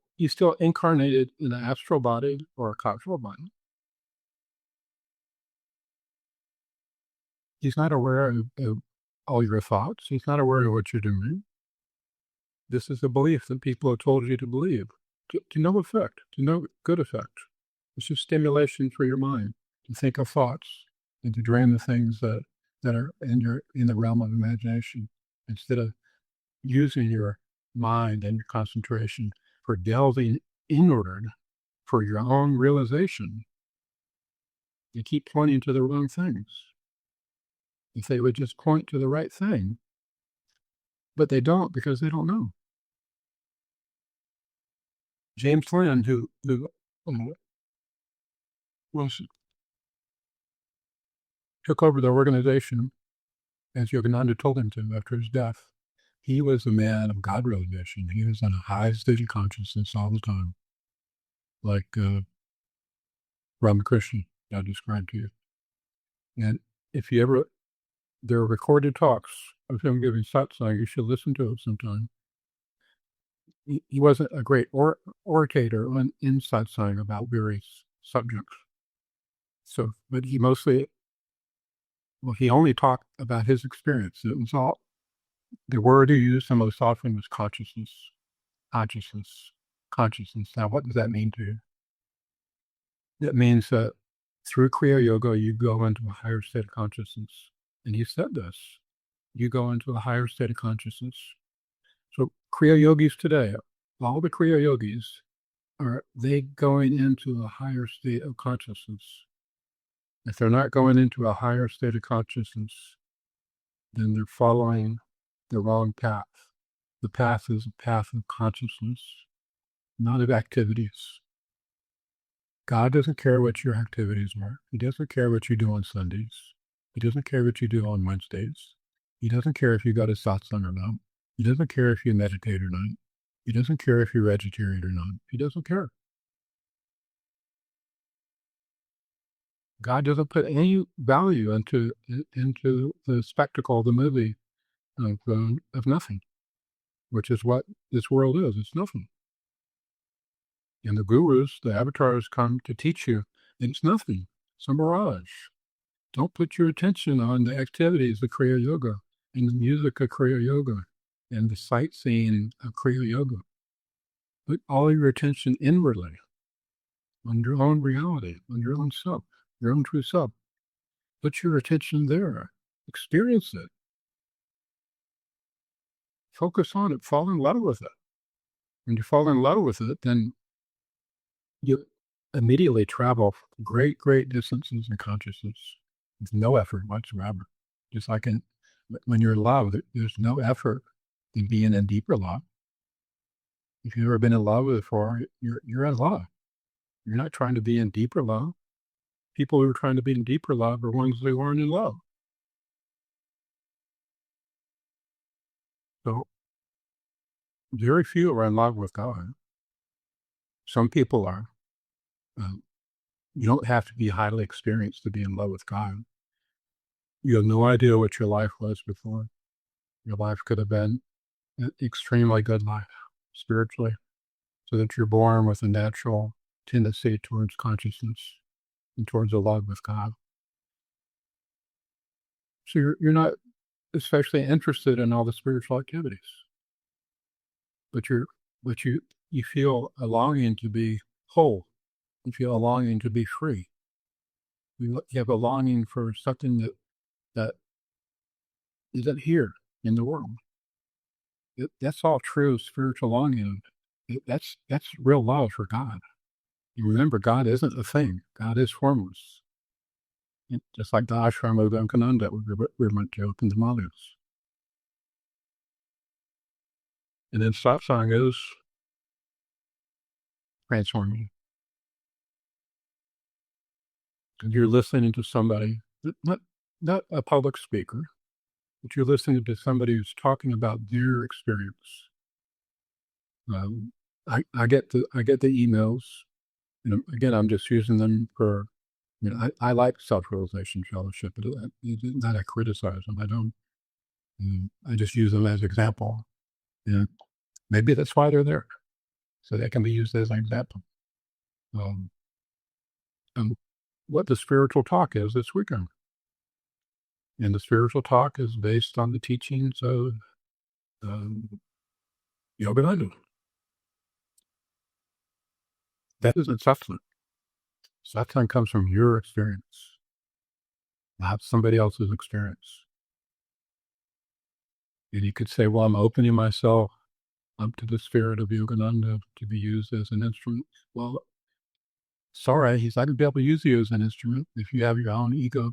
S1: incarnated in an astral body or a causal body. He's not aware of all your thoughts. He's not aware of what you're doing. This is a belief that people have told you to believe, to no effect, to no good effect. It's just stimulation for your mind to think of thoughts and to dream the things that are in the realm of imagination, instead of using your mind and your concentration for delving inward for your own realization. You keep pointing to the wrong things. If they would just point to the right thing, but they don't, because they don't know. James Lynn, who took over the organization, as Yogananda told him to after his death, he was a man of God realization. He was in a high state of consciousness all the time, like Ramakrishna I described to you. And if you ever, there are recorded talks of him giving satsang. You should listen to it sometime. He wasn't a great orator in satsang about various subjects. So, but he he only talked about his experience. It was all, the word he used the most often was consciousness, consciousness, consciousness. Now, what does that mean to you? It means that through Kriya Yoga, you go into a higher state of consciousness. And he said this, you go into a higher state of consciousness. So Kriya Yogis today, all the Kriya Yogis, are they going into a higher state of consciousness? If they're not going into a higher state of consciousness, then they're following the wrong path. The path is a path of consciousness, not of activities. God doesn't care what your activities are. He doesn't care what you do on Sundays. He doesn't care what you do on Wednesdays. He doesn't care if you go to satsang or not. He doesn't care if you meditate or not. He doesn't care if you're vegetarian or not. He doesn't care. God doesn't put any value into the spectacle, the movie of nothing, which is what this world is. It's nothing. And the gurus, the avatars, come to teach you it's nothing. It's a mirage. Don't put your attention on the activities of Kriya Yoga and the music of Kriya Yoga and the sightseeing of Kriya Yoga. Put all your attention inwardly on your own reality, on your own self, your own true self. Put your attention there. Experience it. Focus on it. Fall in love with it. When you fall in love with it, then you immediately travel great, great distances in consciousness with no effort whatsoever. Just like when you're in love, there's no effort in being in deeper love. If you've ever been in love before, you're in love. You're not trying to be in deeper love. People who are trying to be in deeper love are ones who aren't in love. So very few are in love with God. Some people are. You don't have to be highly experienced to be in love with God. You have no idea what your life was before. Your life could have been an extremely good life spiritually, so that you're born with a natural tendency towards consciousness and towards a love with God. So you're not especially interested in all the spiritual activities, but you feel a longing to be whole. You feel a longing to be free. You have a longing for something that isn't here in the world. That's all true spiritual longing. That's real love for God. You remember, God isn't a thing. God is formless. Just like the ashram of Yogananda we went to in the Himalayas. And then satsang is transforming. And you're listening to somebody, not a public speaker, but you're listening to somebody who's talking about their experience. I get the emails. Again, I'm just using them for. I like self-realization fellowship, but not I criticize them. I don't. I just use them as example. Maybe that's why they're there, so they can be used as an example. And what the spiritual talk is this weekend, and the spiritual talk is based on the teachings of Yogananda. That isn't satsang. Satsang comes from your experience, not somebody else's experience. And you could say, well, I'm opening myself up to the spirit of Yogananda to be used as an instrument. Well, sorry, he's not going to be able to use you as an instrument if you have your own ego,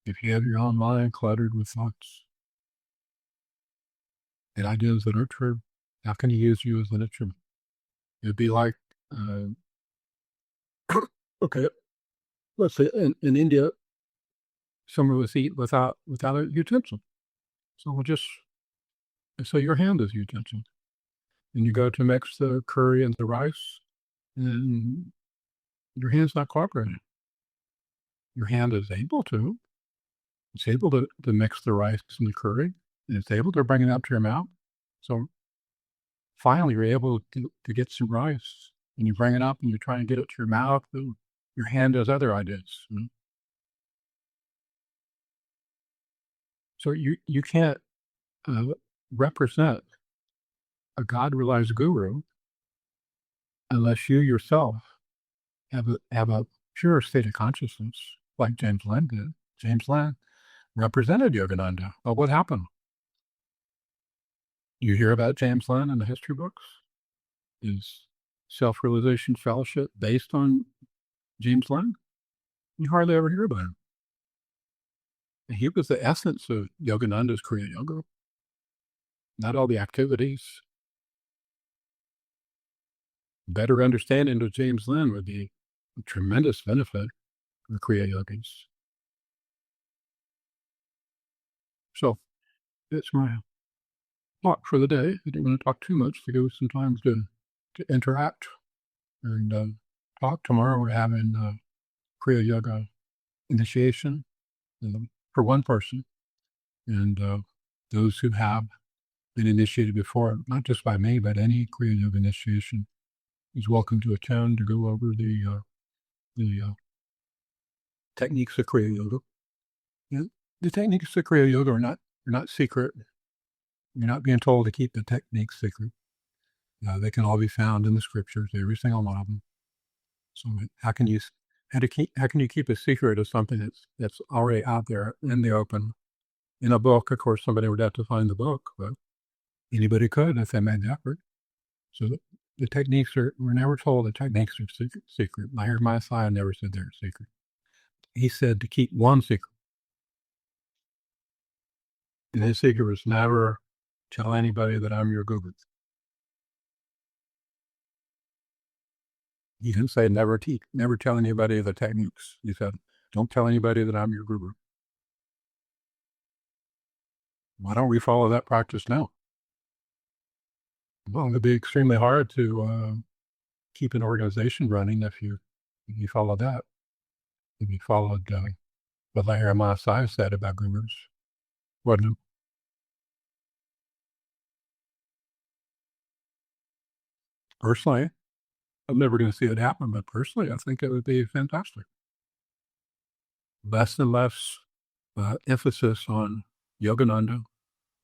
S1: if you have your own mind cluttered with thoughts and ideas that aren't true. How can he use you as an instrument? It'd be like, okay, let's say in India, someone was eat without a utensil. So your hand is utensil. And you go to mix the curry and the rice, and your hand's not cooperating. Your hand is able to. It's able to mix the rice and the curry, and it's able to bring it up to your mouth. So finally, you're able to get some rice, and you bring it up, and you try and get it to your mouth. Your hand does other ideas. So you can't represent a God-realized guru unless you yourself have a pure state of consciousness, like James Len did. James Len represented Yogananda. Well, what happened? You hear about James Len in the history books? Is self-realization fellowship based on James Len? You hardly ever hear about him. He was the essence of Yogananda's Kriya Yoga. Not all the activities. Better understanding of James Len would be a tremendous benefit for Kriya Yogis. So that's my talk for the day. I didn't want to talk too much to give us some time to interact and talk. Tomorrow we're having Kriya Yoga initiation for one person. And those who have been initiated before, not just by me, but any Kriya Yoga initiation, is welcome to attend to go over the techniques of Kriya Yoga. And the techniques of Kriya Yoga are not secret. You're not being told to keep the techniques secret. They can all be found in the scriptures, every single one of them. So how can you keep a secret of something that's already out there in the open? In a book, of course, somebody would have to find the book, but anybody could if they made the effort. So the techniques we're never told the techniques are secret. Lahiri Mahasaya never said they're secret. He said to keep one secret. And his secret was never tell anybody that I'm your guru. He didn't say never tell anybody the techniques. He said, don't tell anybody that I'm your guru. Why don't we follow that practice now? Well, it'd be extremely hard to keep an organization running if you follow that. If you followed what Lahiri Mahasaya said about gurus, wouldn't it? Personally, I'm never going to see it happen, but personally, I think it would be fantastic. Less and less emphasis on Yogananda,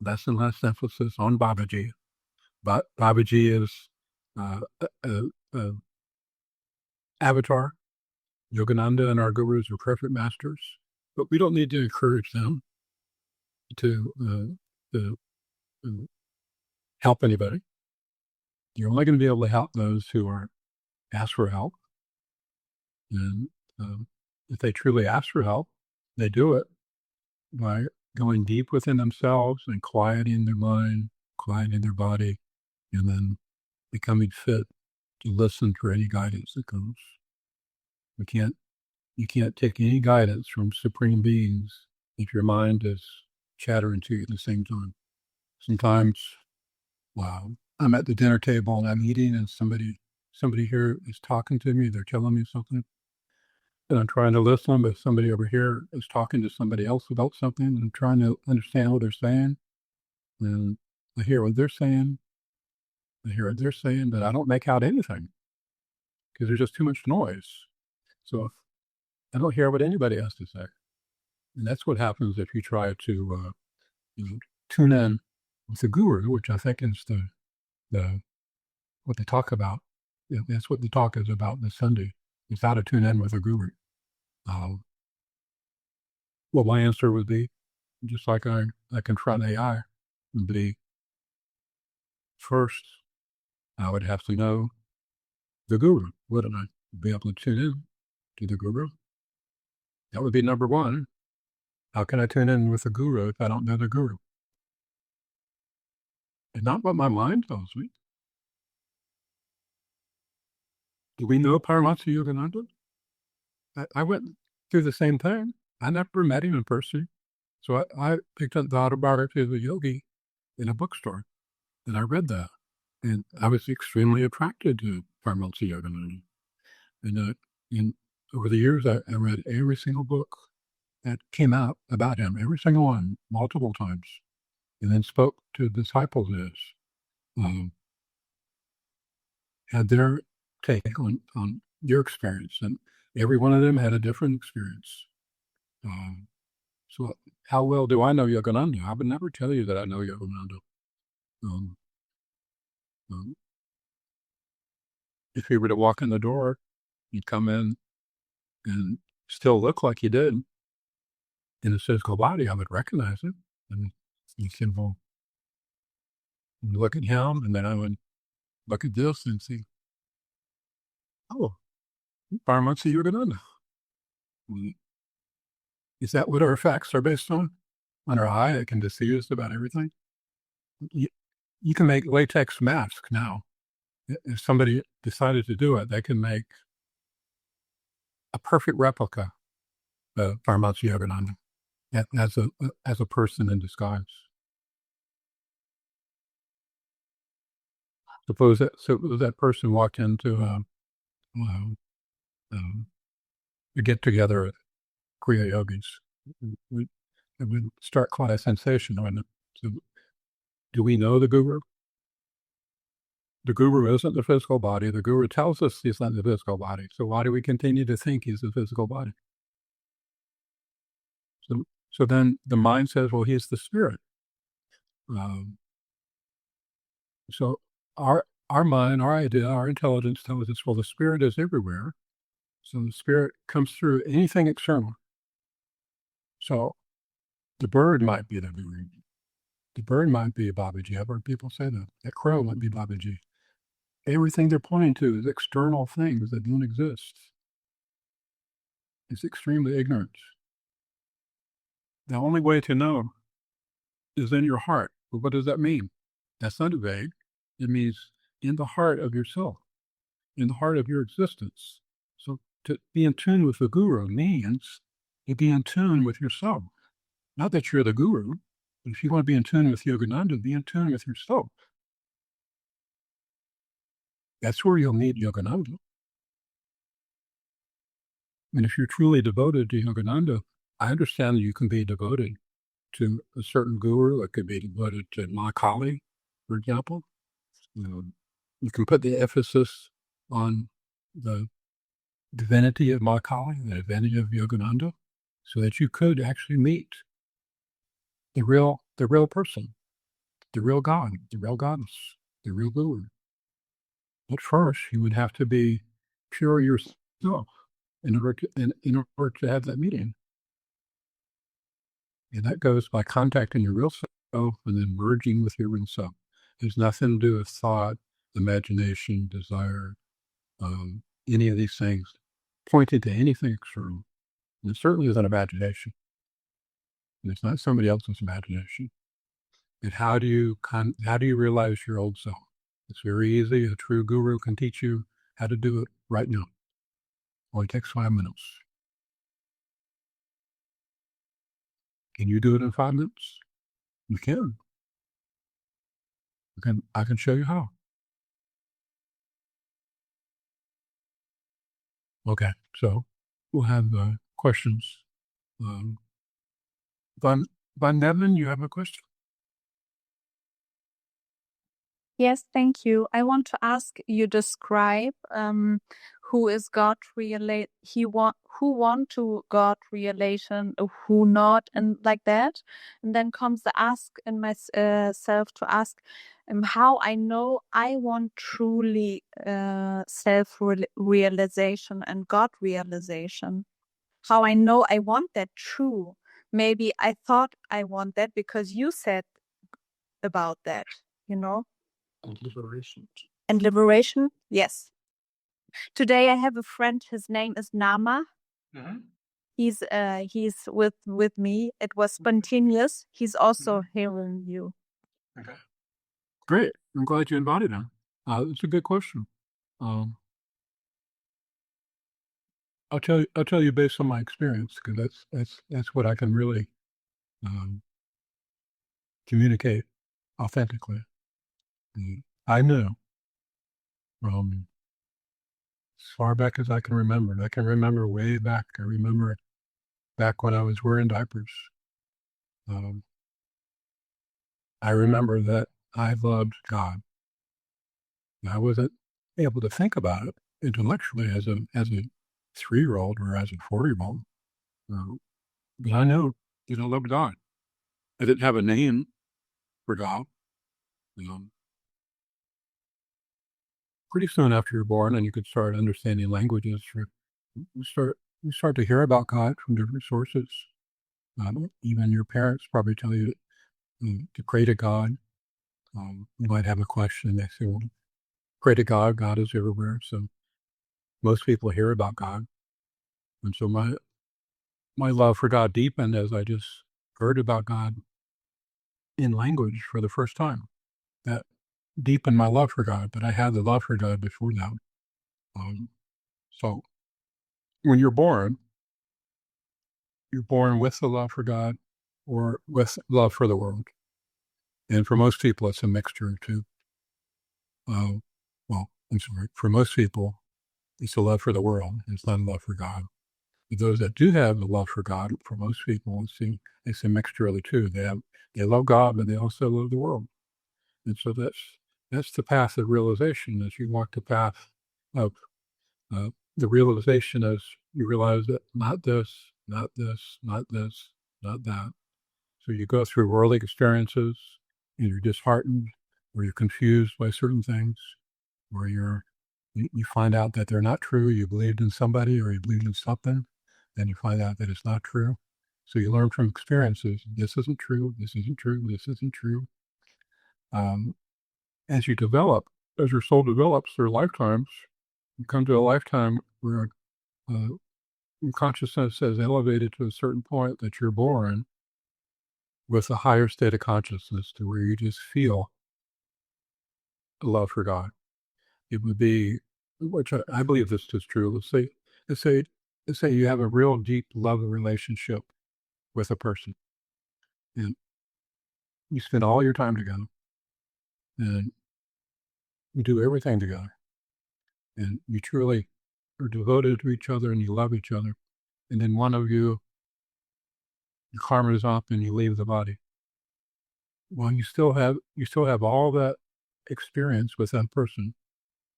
S1: less and less emphasis on Babaji. But Babaji is avatar. Yogananda and our gurus are perfect masters, but we don't need to encourage them to help anybody. You're only going to be able to help those who are ask for help. And if they truly ask for help, they do it by going deep within themselves and quieting their mind, quieting their body, and then becoming fit to listen for any guidance that comes. You can't take any guidance from supreme beings if your mind is chattering to you at the same time. Sometimes, wow, I'm at the dinner table and I'm eating, and somebody here is talking to me. They're telling me something, and I'm trying to listen, but somebody over here is talking to somebody else about something, and I'm trying to understand what they're saying. And I hear what they're saying. But I don't make out anything because there's just too much noise. So I don't hear what anybody has to say. And that's what happens if you try to tune in with the guru, which I think is the what they talk about. That's what the talk is about this Sunday. Is how to tune in with a guru. Well, my answer would be, just like I confront AI, would be, first, I would have to know the guru, wouldn't I? Be able to tune in to the guru. That would be number one. How can I tune in with the guru if I don't know the guru? And not what my mind tells me. Do we know Paramahansa Yogananda? I went through the same thing. I never met him in person. So I picked up the autobiography of a yogi in a bookstore, and I read that. And I was extremely attracted to Paramahansa Yogananda. And over the years, I read every single book that came out about him, every single one, multiple times, and then spoke to disciples of his, had their take on your experience. And every one of them had a different experience. So how well do I know Yogananda? I would never tell you that I know Yogananda. Um, if he were to walk in the door, he'd come in and still look like he did in his physical body, I would recognize him. And you can look at him, and then I would look at this and see, oh, Paramahansa Yogananda. Is that what our facts are based on? On our eye, it can deceive us about everything. You can make latex masks now. If somebody decided to do it, they can make a perfect replica of Paramahansa Yogananda as a person in disguise. Suppose that person walked into a get together at Kriya Yogis. It would start quite a sensation. So, do we know the guru? The guru isn't the physical body. The guru tells us he's not the physical body. So why do we continue to think he's the physical body? So then the mind says, well, he's the spirit. So our mind, our idea, our intelligence tells us, well, the spirit is everywhere. So the spirit comes through anything external. So the bird might be the guru. The bird might be Babaji. I've heard people say that. That crow might be Babaji. Everything they're pointing to is external things that don't exist. It's extremely ignorant. The only way to know is in your heart. But what does that mean? That's not vague. It means in the heart of yourself, in the heart of your existence. So to be in tune with the guru means to be in tune with yourself. Not that you're the guru, but if you want to be in tune with Yogananda, be in tune with yourself. That's where you'll meet Yogananda. And if you're truly devoted to Yogananda, I understand that you can be devoted to a certain guru. It could be devoted to Ma Kali, for example. You can put the emphasis on the divinity of Ma Kali, the divinity of Yogananda, so that you could actually meet the real person, the real God, the real goddess, the real guru. But first, you would have to be pure yourself in order to have that meeting. And that goes by contacting your real self and then merging with your real self. There's nothing to do with thought. imagination, desire, any of these things pointed to anything external. And it certainly is an imagination. And it's not somebody else's imagination. And how do you realize your old self? It's very easy. A true guru can teach you how to do it right now. Only takes 5 minutes. Can you do it in 5 minutes? You can. I can show you how. Okay, so we'll have questions. Van Nevin, you have a question?
S3: Yes, thank you. I want to ask you describe who is God who want to God relation, who not, and like that. And then comes the ask in myself to ask how I know I want truly self realization and God realization. How I know I want that true. Maybe I thought I want that because you said about that, you know?
S1: And liberation.
S3: And liberation, yes. Today I have a friend. His name is Nama.
S1: Mm-hmm.
S3: He's with me. It was spontaneous. He's also hearing you.
S1: Okay, great. I'm glad you invited him. It's a good question. I'll tell you based on my experience, because that's what I can really communicate authentically. I knew from as far back as I can remember. And I can remember way back. I remember back when I was wearing diapers. I remember that I loved God. And I wasn't able to think about it intellectually as a 3-year-old or as a 4-year-old. But I knew that I loved God. I didn't have a name for God. Pretty soon after you're born, and you could start understanding languages. You start to hear about God from different sources. Even your parents probably tell you to pray to God. You might have a question. They say, "Well, pray to God. God is everywhere." So most people hear about God, and so my love for God deepened as I just heard about God in language for the first time. That deepened my love for God, but I had the love for God before that. So when you're born with the love for God or with love for the world. And for most people, it's a mixture of two. For most people, it's a love for the world. It's not a love for God. But those that do have the love for God, for most people, it's a mixture of the two. They love God, but they also love the world. And so that's the path of realization. As you walk the path of the realization, as you realize that not this, not this, not this, not that. So you go through worldly experiences, and you're disheartened, or you're confused by certain things, or you find out that they're not true. You believed in somebody, or you believed in something, then you find out that it's not true. So you learn from experiences. This isn't true. This isn't true. This isn't true. As your soul develops through lifetimes, you come to a lifetime where your consciousness has elevated to a certain point that you're born with a higher state of consciousness to where you just feel a love for God. It would be, which I believe this is true. Let's say you have a real deep love relationship with a person, and you spend all your time together, and you do everything together, and you truly are devoted to each other, and you love each other, and then one of you, your karma is up, and you leave the body. Well, you still have all that experience with that person.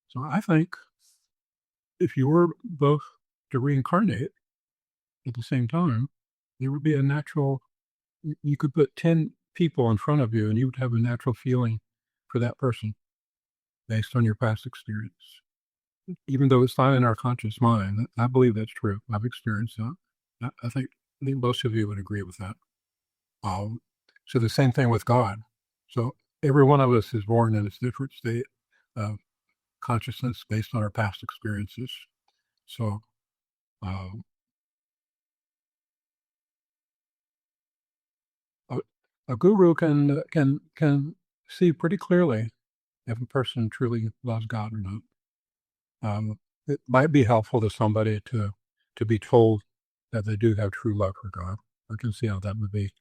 S1: So I think if you were both to reincarnate at the same time, there would be a natural, you could put 10 people in front of you and you would have a natural feeling for that person based on your past experience. Even though it's not in our conscious mind, I believe that's true. I've experienced that. I think most of you would agree with that. So the same thing with God. So every one of us is born in a different state of consciousness based on our past experiences. So a guru can see pretty clearly if a person truly loves God or not. It might be helpful to somebody to be told that they do have true love for God. I can see how that would be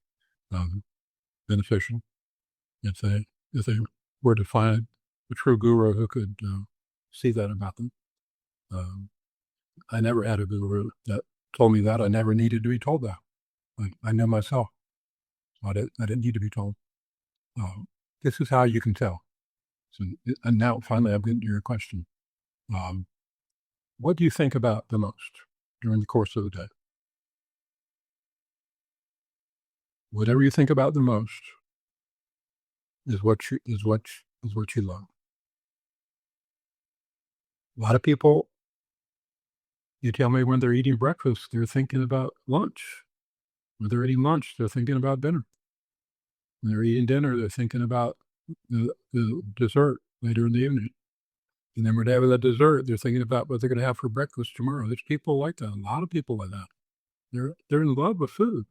S1: beneficial if they were to find a true guru who could see that about them. I never had a guru that told me that. I never needed to be told that. I know myself. So I didn't need to be told. This is how you can tell. So, and now finally I'm getting to your question. What do you think about the most during the course of the day? Whatever you think about the most is what you love. A lot of people, you tell me when they're eating breakfast, they're thinking about lunch. When they're eating lunch, they're thinking about dinner. When they're eating dinner, they're thinking about the dessert later in the evening. And then when they have that dessert, they're thinking about what they're going to have for breakfast tomorrow. There's people like that. A lot of people like that. They're in love with food.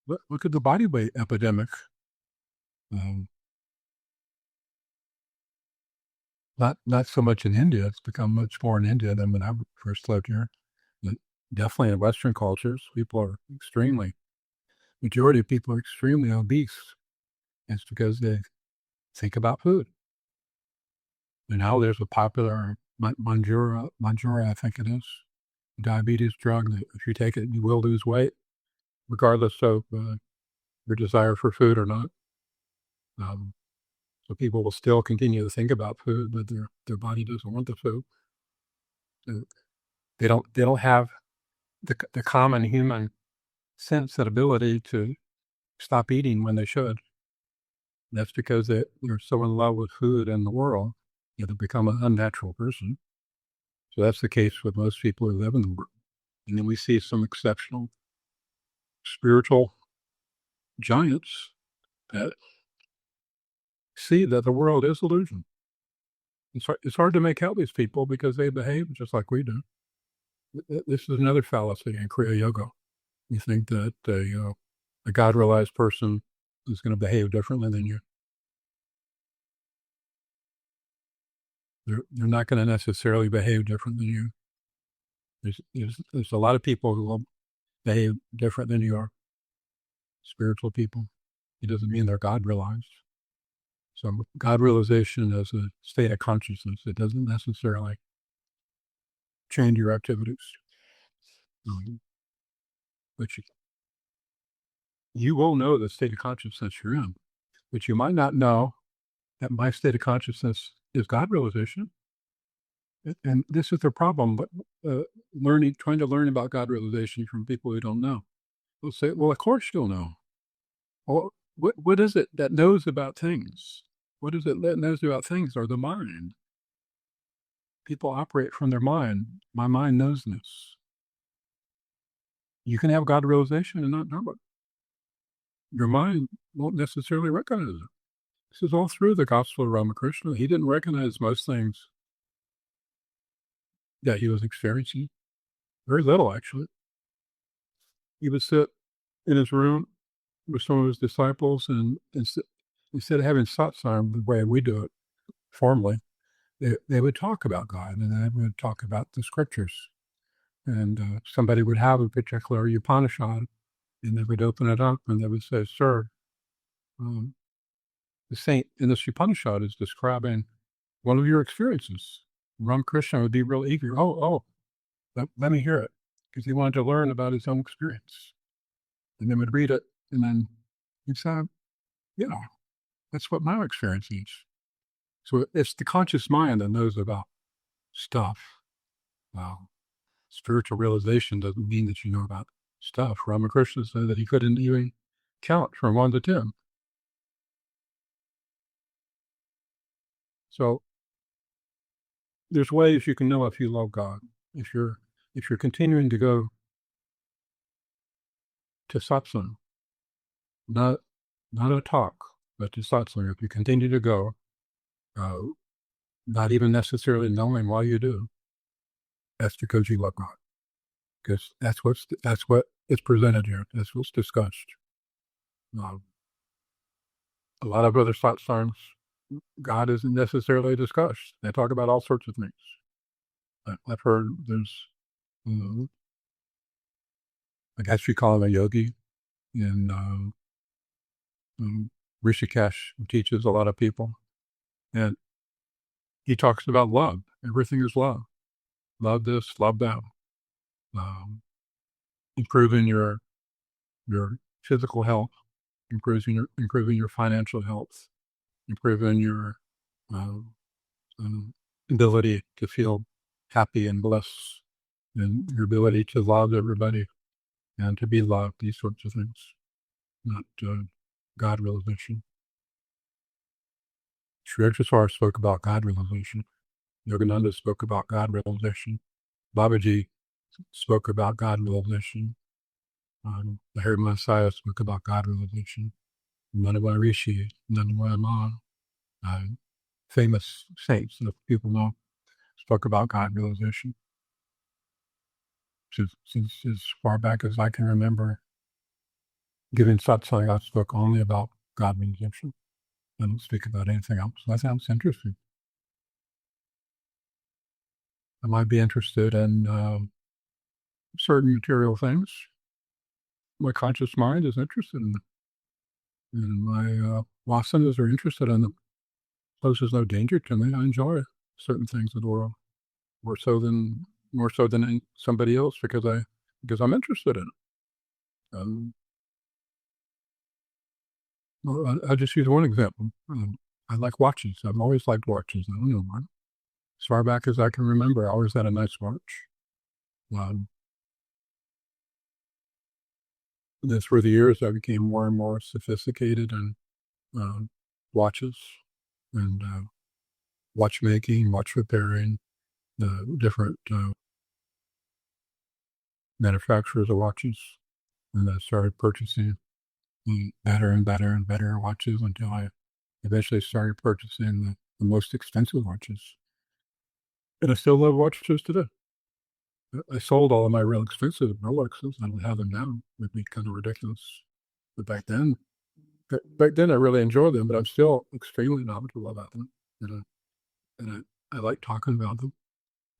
S1: Look at the body weight epidemic. Not so much in India. It's become much more in India than when I first lived here. But definitely in Western cultures, majority of people are extremely obese. It's because they think about food. And now there's a popular Manjura, I think it is, diabetes drug that if you take it, you will lose weight, regardless of your desire for food or not. So people will still continue to think about food, but their body doesn't want the food. They don't have the common human sense and ability to stop eating when they should. That's because they're so in love with food and the world, they become an unnatural person. So that's the case with most people who live in the world. And then we see some exceptional spiritual giants that see that the world is illusion. It's hard to make out these people because they behave just like we do. This is another fallacy in Kriya Yoga. You think that a God-realized person is going to behave differently than you. They're not going to necessarily behave different than you. There's a lot of people who will behave different than you are. Spiritual people. It doesn't mean they're God-realized. So God realization is a state of consciousness. It doesn't necessarily change your activities. But you will know the state of consciousness you're in. But you might not know that my state of consciousness is God realization. And this is the problem, but trying to learn about God realization from people who don't know. They'll say, well, of course you'll know. Well, what is it that knows about things? What is it that knows about things or the mind? People operate from their mind. My mind knows this. You can have God realization and not know it. Your mind won't necessarily recognize it. This is all through the Gospel of Ramakrishna. He didn't recognize most things that he was experiencing. Very little, actually. He would sit in his room with some of his disciples, and instead of having satsang the way we do it formally, they would talk about God, and they would talk about the scriptures. And somebody would have a particular Upanishad, and they would open it up, and they would say, sir, the saint in this Upanishad is describing one of your experiences. Ramakrishna would be real eager. Let me hear it, because he wanted to learn about his own experience. And then would read it, and then he'd say, that's what my experience is. So it's the conscious mind that knows about stuff. Spiritual realization doesn't mean that you know about stuff. Ramakrishna said that he couldn't even count from 1 to 10. So there's ways you can know if you love God. If you're continuing to go to satsang, not a talk, but to satsang, if you continue to go, not even necessarily knowing why you do. That's because you love God. Because that's what is presented here. That's what's discussed. A lot of other satsangs, God isn't necessarily discussed. They talk about all sorts of things. I've heard there's, I guess you call him a yogi in Rishikesh, who teaches a lot of people. And he talks about love. Everything is love. Love this, love that. Improving your physical health, improving your financial health, improving your ability to feel happy and blessed, and your ability to love everybody and to be loved, these sorts of things, not God realization. Sri Aksaswara spoke about God realization. Yogananda spoke about God realization. Babaji spoke about God realization. Lahiri Mahasaya spoke about God realization. Manavai Rishi, Nanavai Ma, famous saints that people know, spoke about God realization. Since as far back as I can remember, giving satsang, I spoke only about God realization. I don't speak about anything else. That sounds interesting. I might be interested in certain material things. My conscious mind is interested in them. And my vasanas are interested in them. Poses no danger to me. I enjoy certain things in the world more so than somebody else because I'm interested in it. I'll just use one example. I like watches. I've always liked watches. I don't know why. As far back as I can remember, I always had a nice watch. Then through the years, I became more and more sophisticated in watches and watchmaking, watch repairing, different manufacturers of watches. And I started purchasing better and better and better watches until I eventually started purchasing the most expensive watches. And I still love watches today. I sold all of my real expensive Rolexes. I don't have them now. It would be kind of ridiculous. But back then I really enjoyed them, but I'm still extremely knowledgeable about them. And I like talking about them.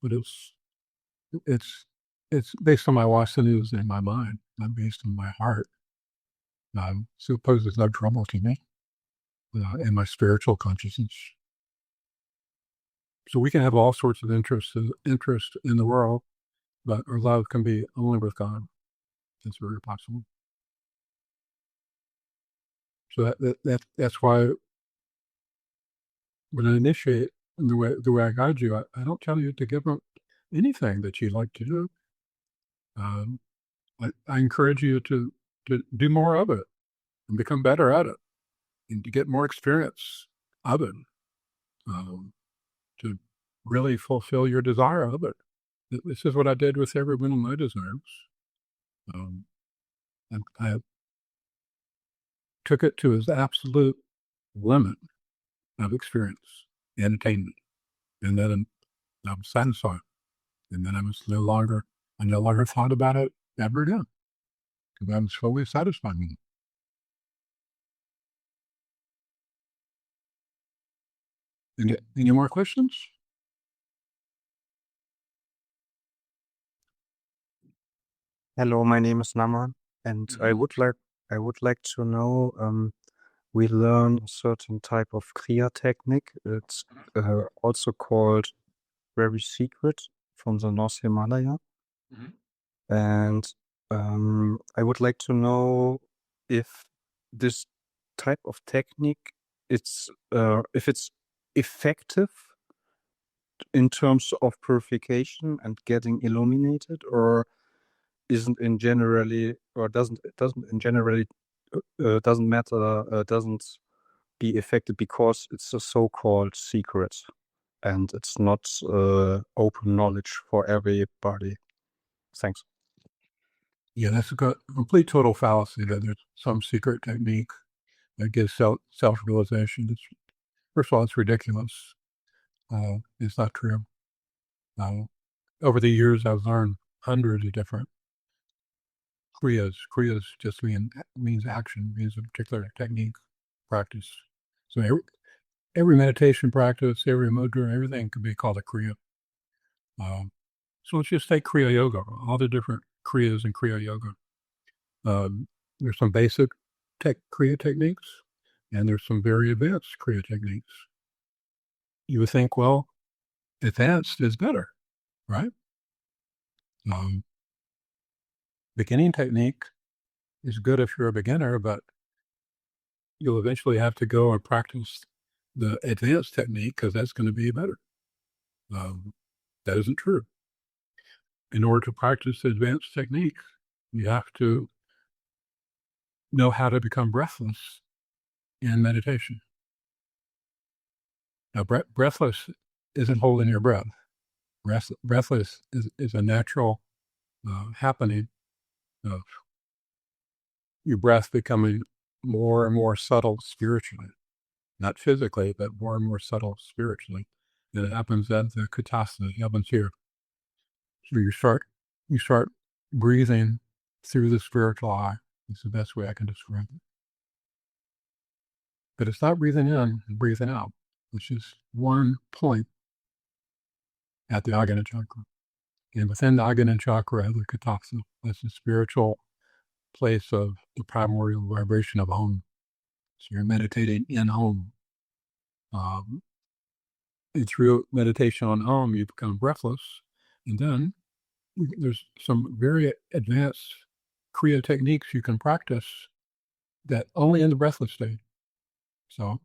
S1: But it's based on my vasanas in my mind, not based on my heart. I suppose there's no trouble to me in my spiritual consciousness. So we can have all sorts of interest in the world, but our love can be only with God. It's very possible. So that's why when I initiate the way I guide you, I don't tell you to give up anything that you like to do. I encourage you to do more of it and become better at it and to get more experience of it, to really fulfill your desire of it. This is what I did with every one of my desires. And I took it to its absolute limit of experience and attainment. And then I was satisfied. And then I no longer thought about it ever again. Because I was fully satisfied with it. Any more questions?
S4: Hello, my name is Naman, and I would like to know. We learn a certain type of Kriya technique. It's also called very secret from the North Himalaya, and I would like to know if this type of technique if it's effective in terms of purification and getting illuminated, or isn't in generally, or doesn't matter, doesn't be effective because it's a so-called secret and it's not open knowledge for everybody. Thanks.
S1: Yeah, that's a complete total fallacy that there's some secret technique that gives self-realization. First of all, it's ridiculous. It's not true. Over the years, I've learned hundreds of different kriyas. Kriyas just means action, means a particular technique, practice. So every meditation practice, every mudra, everything could be called a kriya. So let's just take Kriya Yoga, all the different kriyas in Kriya Yoga. There's some basic kriya techniques, and there's some very advanced kriya techniques. You would think, well, advanced is better, right? Beginning technique is good if you're a beginner, but you'll eventually have to go and practice the advanced technique because that's going to be better. That isn't true. In order to practice advanced technique, you have to know how to become breathless in meditation. Now, breathless isn't holding your breath. Breathless is a natural happening of your breath becoming more and more subtle spiritually, not physically, but more and more subtle spiritually. And it happens at the katasa, it happens here. So you start breathing through the spiritual eye. It's the best way I can describe it. But it's not breathing in and breathing out. It's just one point at the Agana chakra. And within the Agana chakra, the katasa, that's the spiritual place of the primordial vibration of Om. So you're meditating in Om. And through meditation on Om, you become breathless. And then there's some very advanced Kriya techniques you can practice that only in the breathless state. So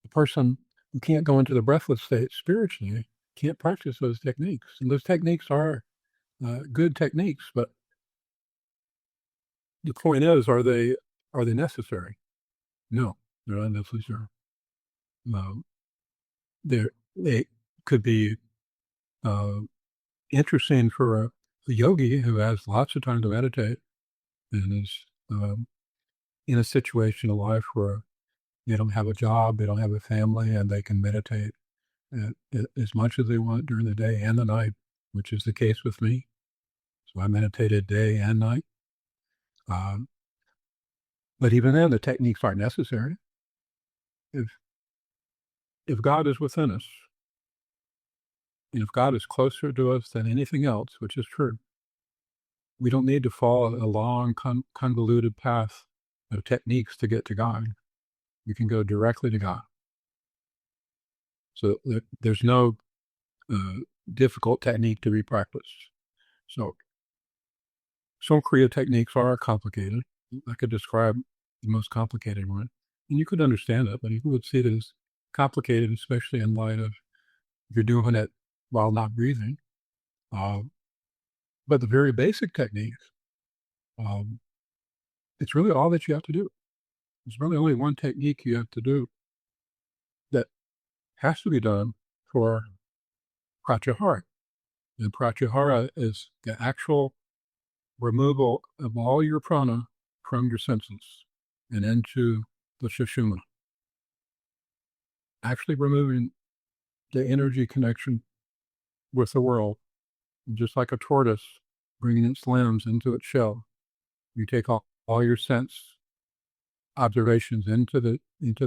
S1: the person who can't go into the breathless state spiritually can't practice those techniques. And those techniques are good techniques, but the point is, are they necessary? No, they're not necessary. They could be interesting for a yogi who has lots of time to meditate and is in a situation of life where they don't have a job, they don't have a family, and they can meditate as much as they want during the day and the night, which is the case with me. So I meditated day and night. But even then, the techniques aren't necessary. If God is within us, and if God is closer to us than anything else, which is true, we don't need to follow a long, convoluted path of techniques to get to God. We can go directly to God. So there's no difficult technique to be practiced. So some Kriya techniques are complicated. I could describe the most complicated one, and you could understand it, but you would see it as complicated, especially in light of if you're doing it while not breathing. But the very basic techniques, it's really all that you have to do. There's really only one technique you have to do that has to be done for pratyahara. And pratyahara is the actual removal of all your prana from your senses and into the sushumna. Actually removing the energy connection with the world, just like a tortoise bringing its limbs into its shell. You take all your sense observations into the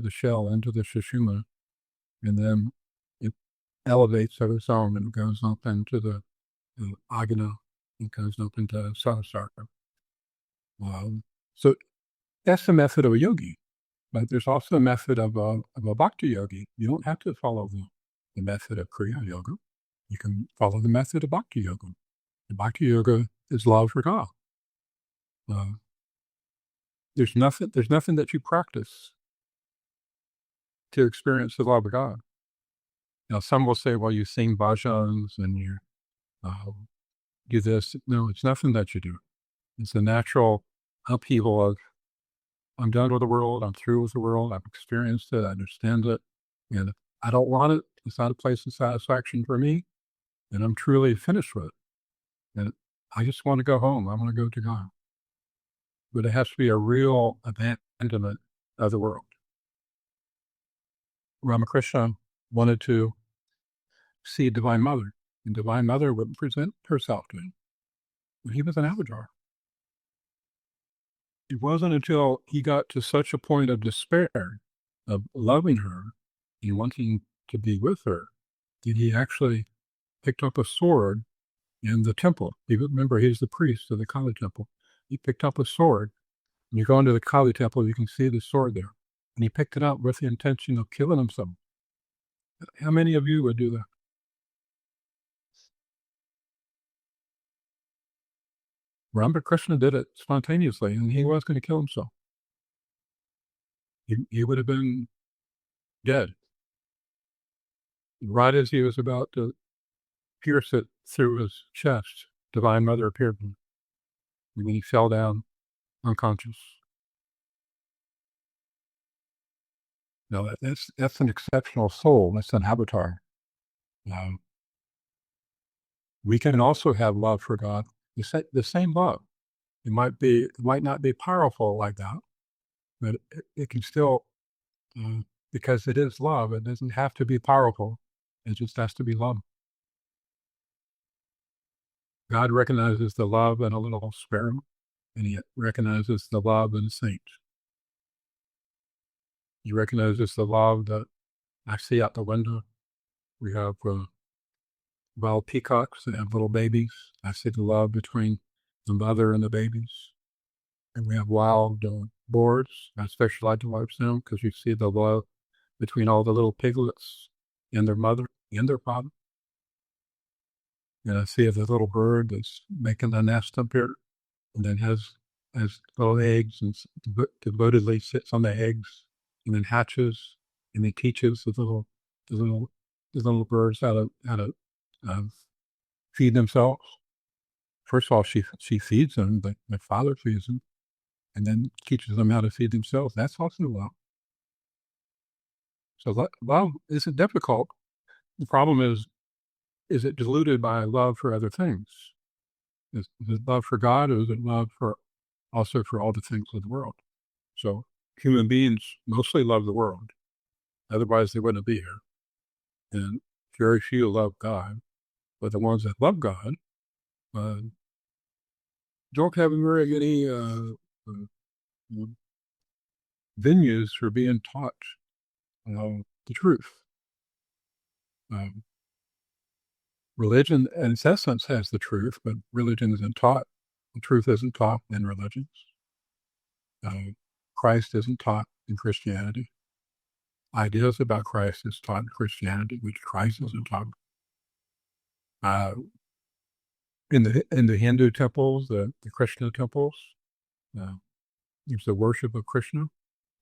S1: shell, into the sushumna, and then it elevates of its own and goes up into the agana, it goes up into sahasrara. So that's the method of a yogi, but there's also a method of a bhakti yogi. You don't have to follow the method of Kriya Yoga. You can follow the method of bhakti yoga. The bhakti yoga is love for God. There's nothing that you practice to experience the love of God. Now, some will say, well, you sing bhajans and you do this. No, it's nothing that you do. It's a natural upheaval of, I'm done with the world, I'm through with the world, I've experienced it, I understand it, and I don't want it. It's not a place of satisfaction for me, and I'm truly finished with it. And I just want to go home. I want to go to God. But it has to be a real abandonment of the world. Ramakrishna wanted to see Divine Mother, and Divine Mother would present herself to him. And he was an avatar. It wasn't until he got to such a point of despair, of loving her and wanting to be with her, that he actually picked up a sword in the temple. Remember, he's the priest of the Kali temple. He picked up a sword. When you go into the Kali temple, you can see the sword there. And he picked it up with the intention of killing himself. How many of you would do that? Ramakrishna did it spontaneously, and he was going to kill himself. He would have been dead. Right as he was about to pierce it through his chest, Divine Mother appeared to him. And then he fell down unconscious. Now, that's an exceptional soul. That's an avatar. We can also have love for God, the same love. It might not be powerful like that, but it can still, because it is love. It doesn't have to be powerful. It just has to be love. God recognizes the love in a little sparrow, and he recognizes the love in a saint. He recognizes the love that I see out the window. We have wild peacocks that have little babies. I see the love between the mother and the babies. And we have wild boars. I especially like to watch them because you see the love between all the little piglets and their mother and their father. And I see the little bird that's making the nest up here, and then has little eggs and devotedly sits on the eggs, and then hatches, and then teaches the little birds how to feed themselves. First of all, she feeds them, but my father feeds them, and then teaches them how to feed themselves. That's also love. So love isn't difficult. The problem is it diluted by love for other things? Is it love for God, or is it love also for all the things of the world? So human beings mostly love the world. Otherwise, they wouldn't be here. And very few love God. But the ones that love God don't have very many venues for being taught the truth. Religion, in its essence, has the truth, but religion isn't taught. The truth isn't taught in religions. Christ isn't taught in Christianity. Ideas about Christ is taught in Christianity, which Christ isn't taught. In the Hindu temples, the Krishna temples, there's the worship of Krishna.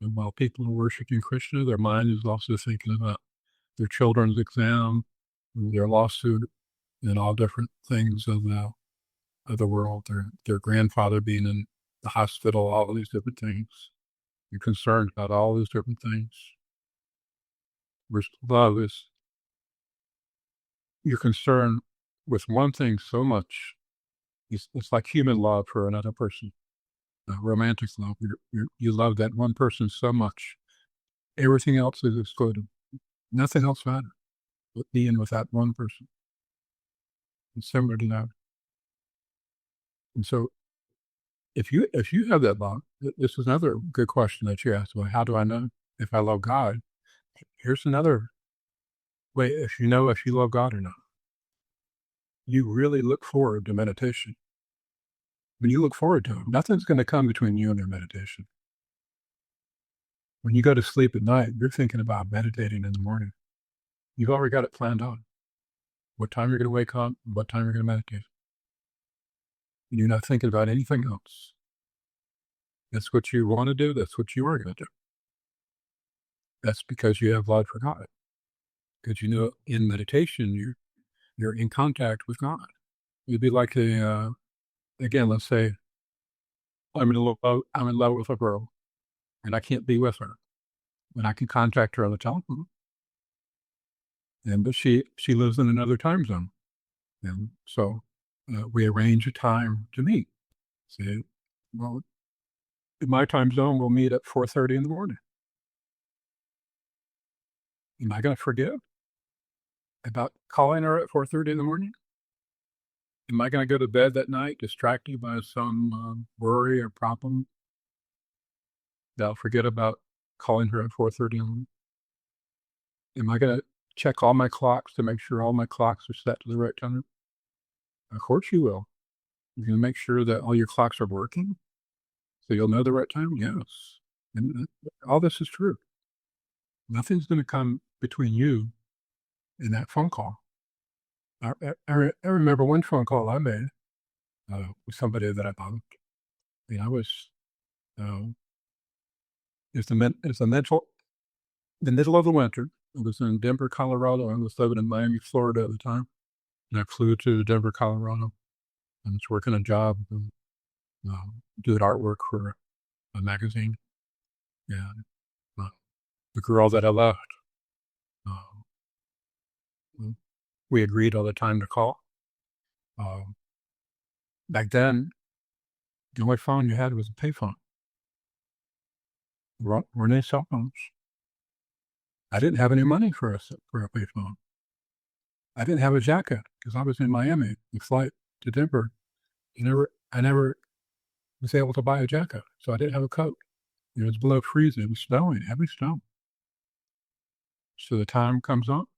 S1: And while people are worshiping Krishna, their mind is also thinking about their children's exam, their lawsuit, and all different things of the world. Their grandfather being in the hospital, all of these different things. You're concerned about all these different things. Whereas love is, you're concerned with one thing so much. It's like human love for another person. Romantic love. You love that one person so much. Everything else is excluded. Nothing else matters but being with that one person. It's similar to that. And so if you have that love, this is another good question that you asked. Well, how do I know if I love God? Here's another way if you love God or not. You really look forward to meditation. When you look forward to it, nothing's going to come between you and your meditation. When you go to sleep at night, you're thinking about meditating in the morning. You've already got it planned out. What time you're going to wake up, what time you're going to meditate. And you're not thinking about anything else. That's what you want to do. That's what you are going to do. That's because you have love for God. Because in meditation, you're in contact with God. It'd be like again, let's say I'm in love with a girl, and I can't be with her, and I can contact her on the telephone. But she lives in another time zone, and so we arrange a time to meet. Say, well, in my time zone, we'll meet at 4:30 in the morning. Am I going to forgive? about calling her at 4:30 in the morning? Am I going to go to bed that night distracted by some worry or problem that I'll forget about calling her at 4:30 in the morning? Am I going to check all my clocks to make sure all my clocks are set to the right time? Of course you will. You're going to make sure that all your clocks are working so you'll know the right time? Yes. And all this is true. Nothing's going to come between you and that phone call. I remember one phone call I made with somebody that I loved. I was, it's the middle of the winter. I was in Denver, Colorado. I was living in Miami, Florida at the time. And I flew to Denver, Colorado. I was working a job, doing artwork for a magazine. And the girl that I loved, we agreed all the time to call. Back then, the only phone you had was a payphone. There weren't any cell phones. I didn't have any money for a payphone. I didn't have a jacket because I was in Miami. The flight to Denver, I never was able to buy a jacket, so I didn't have a coat. It was below freezing. It was snowing, heavy snow. So the time comes up.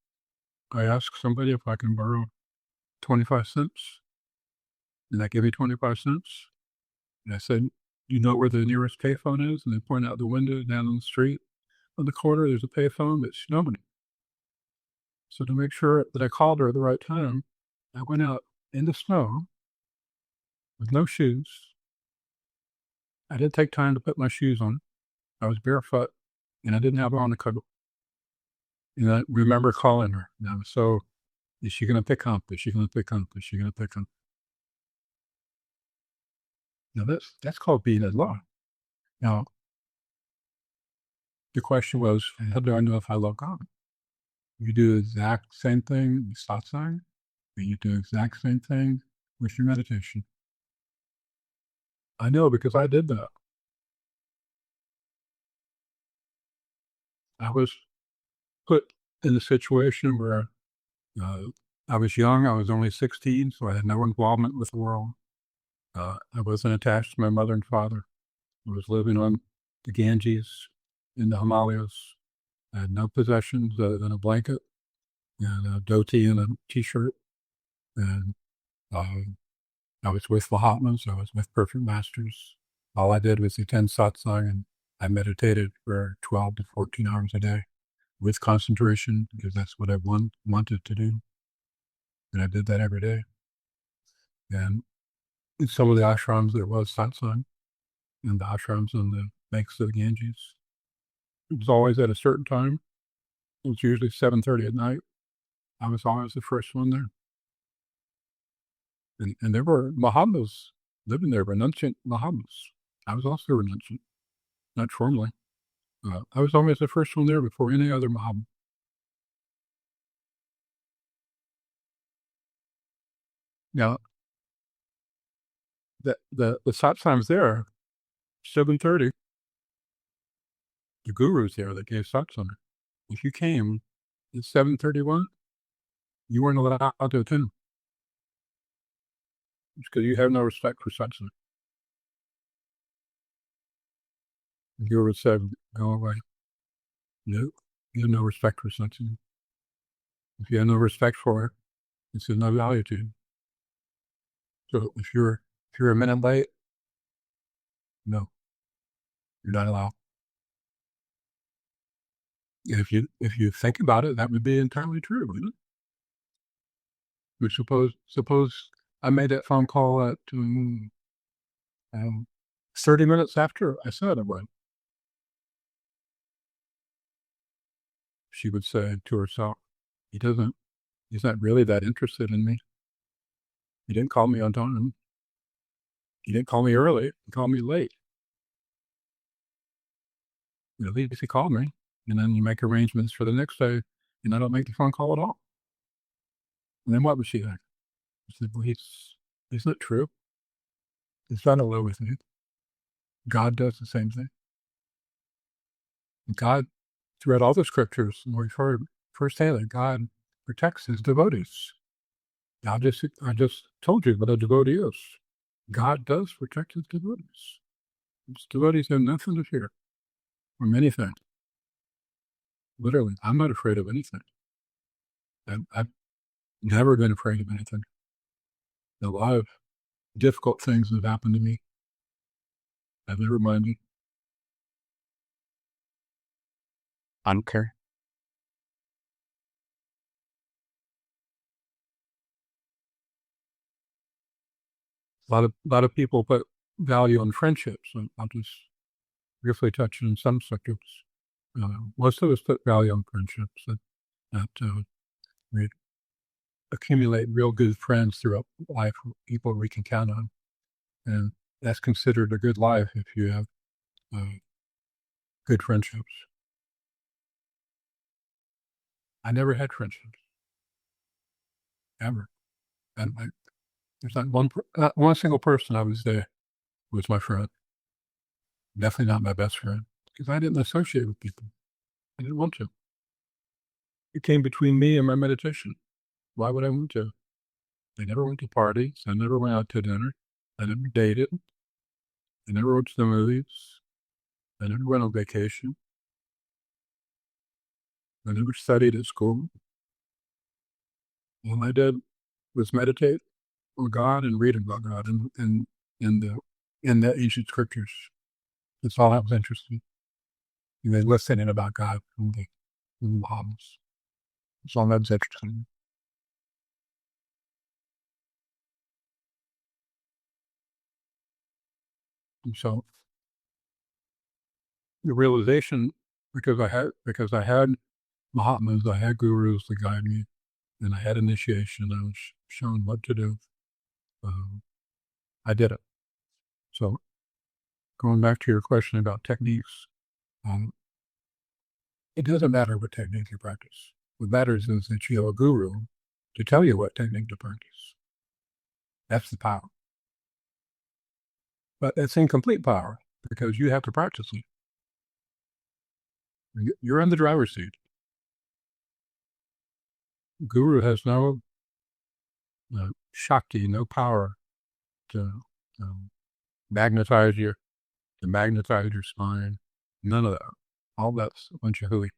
S1: I ask somebody if I can borrow 25 cents. And I give me 25 cents. And I said, you know where the nearest payphone is? And they point out the window down on the street. On the corner, there's a payphone, but it's snowing. So to make sure that I called her at the right time, I went out in the snow with no shoes. I didn't take time to put my shoes on. I was barefoot, and I didn't have on a coat. And I remember calling her. And I was so, is she going to pick up? Is she going to pick up? Is she going to pick up? Now that's called being in love. Now, the question was, how do I know if I love God? You do the exact same thing with satsang, and you do the exact same thing with your meditation. I know because I did that. I was put in a situation where I was young. I was only 16, so I had no involvement with the world. I wasn't attached to my mother and father. I was living on the Ganges in the Himalayas. I had no possessions other than a blanket and a dhoti and a t-shirt. And I was with Mahatmas. I was with perfect masters. All I did was attend satsang, and I meditated for 12 to 14 hours a day with concentration because that's what I wanted to do. And I did that every day. And in some of the ashrams, there was satsang, and the ashrams on the banks of the Ganges. It was always at a certain time. It was usually 7:30 at night. I was always the first one there. And there were Mahatmas living there, renunciant Mahatmas. I was also renunciant, not formally. I was always the first one there before any other Mahatma. Now, the satsang's there, 7:30. The guru's there that gave satsang. If you came at 7:31, you weren't allowed to attend. It's because you have no respect for satsang. The guru said, go away. No, you have no respect for satsang. If you have no respect for it, it's of no value to you. So if you're a minute late, no, you're not allowed. And if you think about it, that would be entirely true, wouldn't it? But suppose I made that phone call at 30 minutes after I said I would. She would say to herself, he's not really that interested in me. He didn't call me on time. He didn't call me early. He called me late. At least he called me. And then you make arrangements for the next day, and I don't make the phone call at all. And then what would she think? She said, well, he's not true. He's not in love with me. God does the same thing. God, throughout all the scriptures, we've heard firsthand that God protects his devotees. I just told you what a devotee is. God does protect his devotees. His devotees have nothing to fear from anything. Literally, I'm not afraid of anything. I've never been afraid of anything. A lot of difficult things have happened to me. Have never minded.
S4: Anker.
S1: A lot of people put value on friendships, and I'll just briefly touch on some subjects. Most of us put value on friendships, that we accumulate real good friends throughout life, people we can count on, and that's considered a good life if you have good friendships. I never had friendships, ever, and there's not one single person I was there was my friend. Definitely not my best friend, because I didn't associate with people. I didn't want to. It came between me and my meditation. Why would I want to? I never went to parties. I never went out to dinner. I never dated. I never went to the movies. I never went on vacation. I never studied at school. All I did was meditate on God and read about God in the ancient scriptures. That's all I was interested in. And listening about God from the Bibles. That's all that was interesting. And so the realization, because I had Mahatmas, I had gurus to guide me, and I had initiation. I was shown what to do. I did it. So going back to your question about techniques, it doesn't matter what technique you practice. What matters is that you have a guru to tell you what technique to practice. That's the power. But it's incomplete power because you have to practice it. You're in the driver's seat. Guru has no Shakti, no power to magnetize your spine. None of that. All that's a bunch of hooey.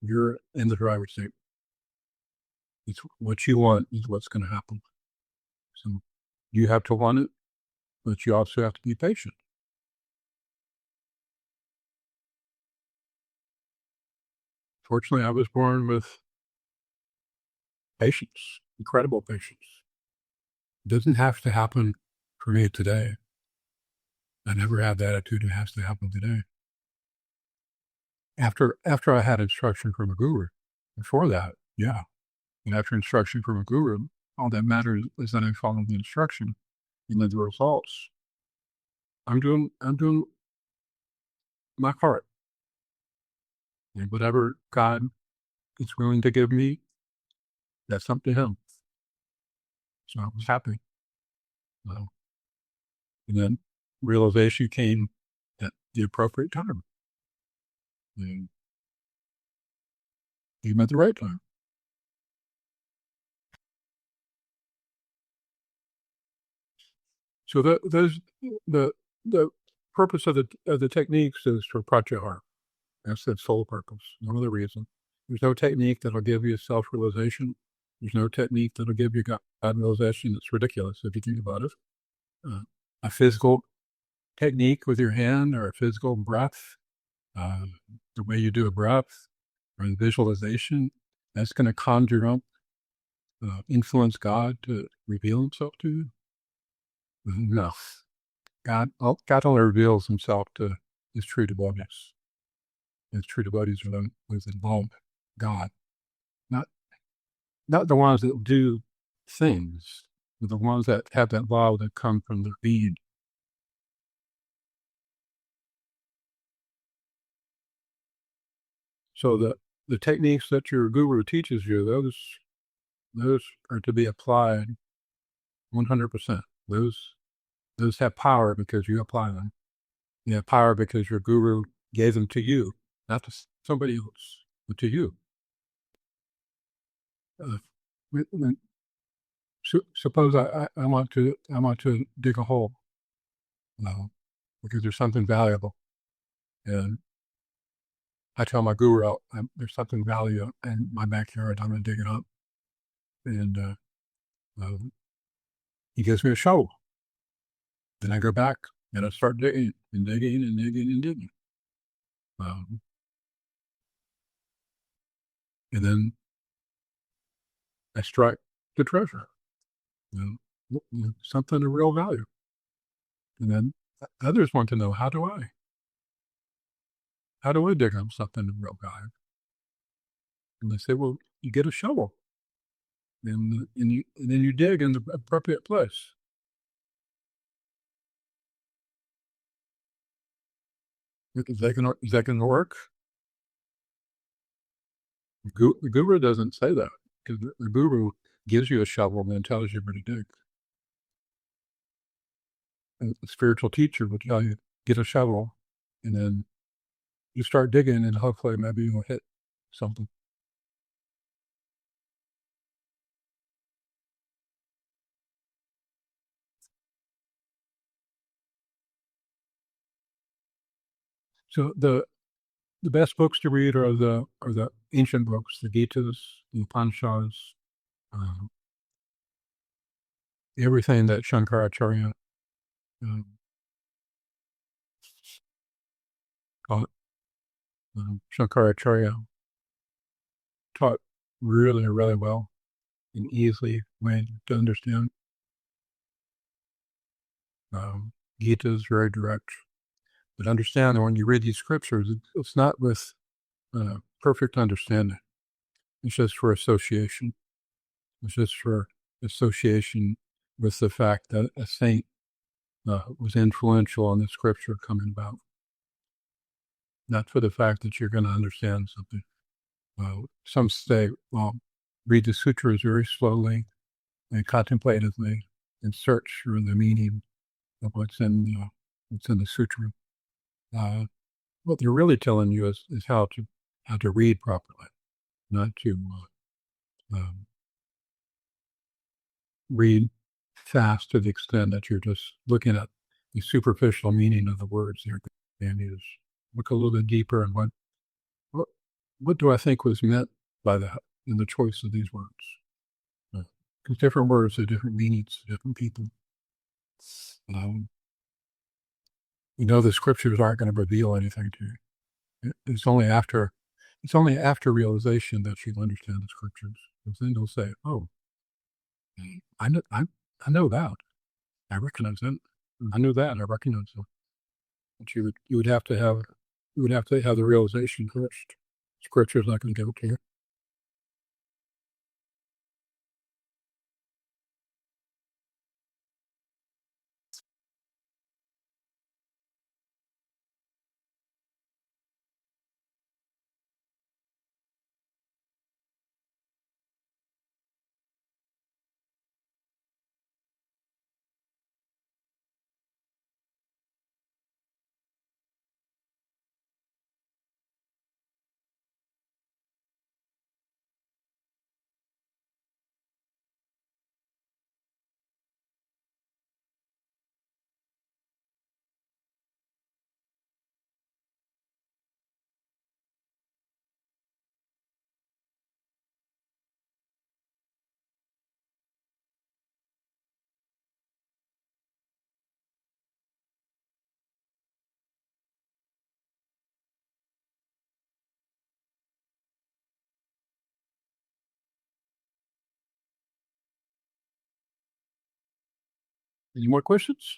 S1: You're in the driver's seat. It's what you want is what's going to happen. So you have to want it, but you also have to be patient. Fortunately, I was born with patience, incredible patience. It doesn't have to happen for me today. I never had the attitude it has to happen today. After I had instruction from a guru, before that, yeah. And after instruction from a guru, all that matters is that I follow the instruction and the results. I'm doing my part. And whatever God is willing to give me, that's up to him. So I was happy. And then realization came at the appropriate time. And came at the right time. So the purpose of the techniques is for pratyahara. That's the sole purpose. No other reason. There's no technique that'll give you self-realization. There's no technique that'll give you God realization. It's ridiculous if you think about it. A physical technique with your hand or a physical breath, the way you do a breath or the visualization, that's going to conjure up, influence God to reveal himself to you. No. God only reveals himself to his true devotees. His true devotees are those that involve God. Not the ones that do things, but the ones that have that love that come from their being. So the techniques that your guru teaches you, those are to be applied 100%. Those have power because you apply them. They have power because your guru gave them to you, not to somebody else, but to you. Suppose I want to dig a hole, because there's something valuable, and I tell my guru, there's something valuable in my backyard. I'm going to dig it up, and he gives me a shovel. Then I go back and I start digging and digging and digging and digging, and then I strike the treasure, something of real value. And then others want to know, how do I dig up something of real value? And they say, well, you get a shovel, and then you dig in the appropriate place. Is that going to work? The guru doesn't say that, because the guru gives you a shovel and then tells you where to dig. And the spiritual teacher will tell you, get a shovel, and then you start digging, and hopefully maybe you'll hit something. So the best books to read are the ancient books, the Gitas, the Upanishads, everything that Shankaracharya taught. Shankaracharya taught really, really well and easily way to understand. Gita is very direct, but understand that when you read these scriptures, it's not with perfect understanding. It's just for association. It's just for association with the fact that a saint was influential in the scripture coming about. Not for the fact that you're going to understand something. Some say, well, read the sutras very slowly and contemplatively and search for the meaning of what's in the sutra. What they're really telling you is how to read properly, not to read fast to the extent that you're just looking at the superficial meaning of the words they're being used. Look a little bit deeper and what do I think was meant by that in the choice of these words? Because different words have different meanings to different people. The scriptures aren't going to reveal anything to you. It's only after realization that you'll understand the scriptures. Because then you'll say, "Oh, I know that. I recognize that. I knew that. I recognize that." But you would have to have the realization first. Scripture's not going to give it to you. Any more questions?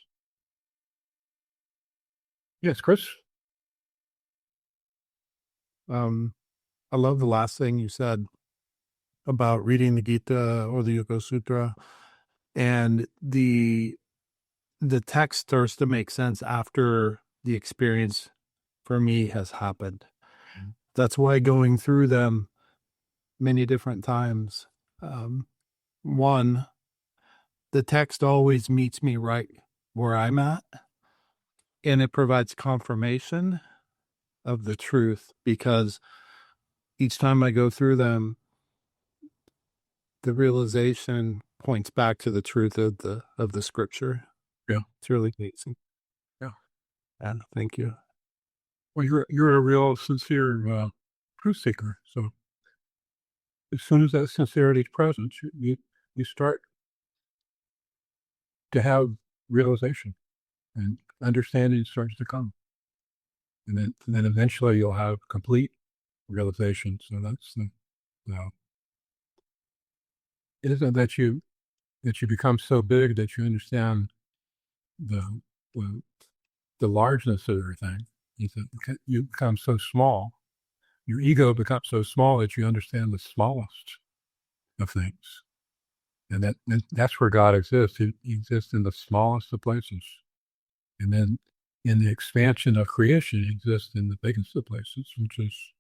S1: Yes, Chris.
S5: I love the last thing you said about reading the Gita or the Yoga Sutra, and the text starts to make sense after the experience for me has happened. That's why going through them many different times, one, the text always meets me right where I'm at, and it provides confirmation of the truth, because each time I go through them, the realization points back to the truth of the scripture.
S1: Yeah.
S5: It's really amazing.
S1: Yeah.
S5: And thank you.
S1: Well, you're a real sincere truth seeker. So as soon as that sincerity is present, you start to have realization, and understanding starts to come, and then eventually you'll have complete realization. So that's the it isn't that you become so big that you understand the the largeness of everything. It's that you become so small. Your ego becomes so small that you understand the smallest of things, and that's where God exists. He exists in the smallest of places, and then in the expansion of creation, He exists in the biggest of places, which is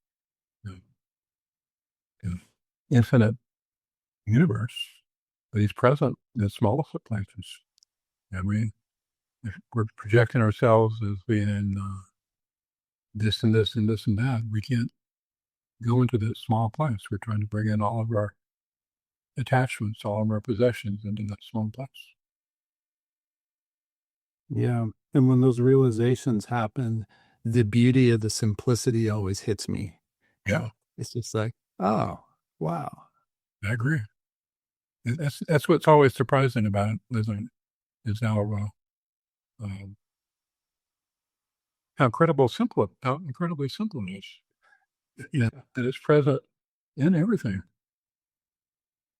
S1: the infinite universe. But He's present in the smallest of places, and if we're projecting ourselves as being this and this and this and that, we can't go into this small place. We're trying to bring in all of our attachments, all of our possessions into that small place.
S5: Yeah. And when those realizations happen, the beauty of the simplicity always hits me.
S1: Yeah.
S5: It's just like, oh, wow.
S1: I agree. That's what's always surprising about it, isn't it? Is how incredibly simple it is. That it's present in everything.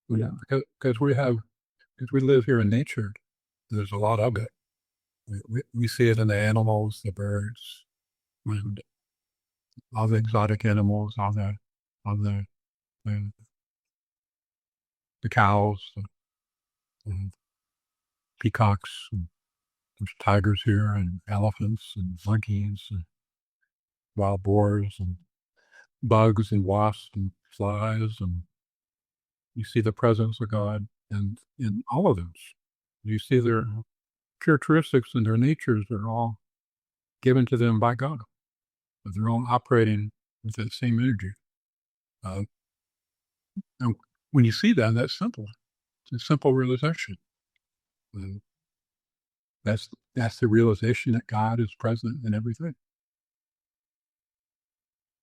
S5: Yeah.
S1: Because we live here in nature, there's a lot of it. We see it in the animals, the birds, and all the exotic animals, all the cows, and peacocks, and there's tigers here, and elephants, and monkeys, and wild boars, and bugs, and wasps, and flies, and you see the presence of God in all of those. You see their characteristics and their natures are all given to them by God, but they're all operating with that same energy. And when you see that, that's simple. It's a simple realization. That's the realization that God is present in everything.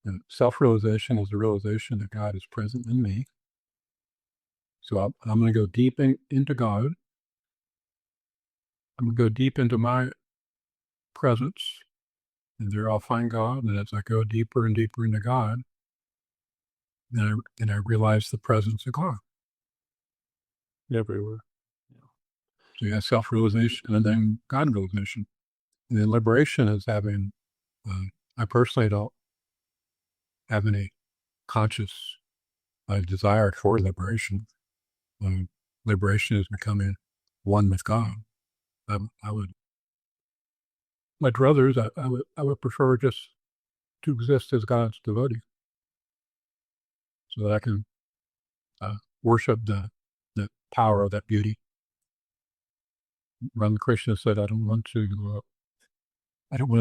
S1: And self-realization is the realization that God is present in me. So I'm going to go deep into God. I'm going to go deep into my presence, and there I'll find God. And as I go deeper and deeper into God, then I realize the presence of God
S5: Everywhere.
S1: So you have self-realization and then God realization. And then liberation is having, I personally don't have any conscious desire for liberation. Liberation is becoming one with God. I would, my druthers, I would prefer just to exist as God's devotee, so that I can worship the power of that beauty. Ramakrishna said, I don't want to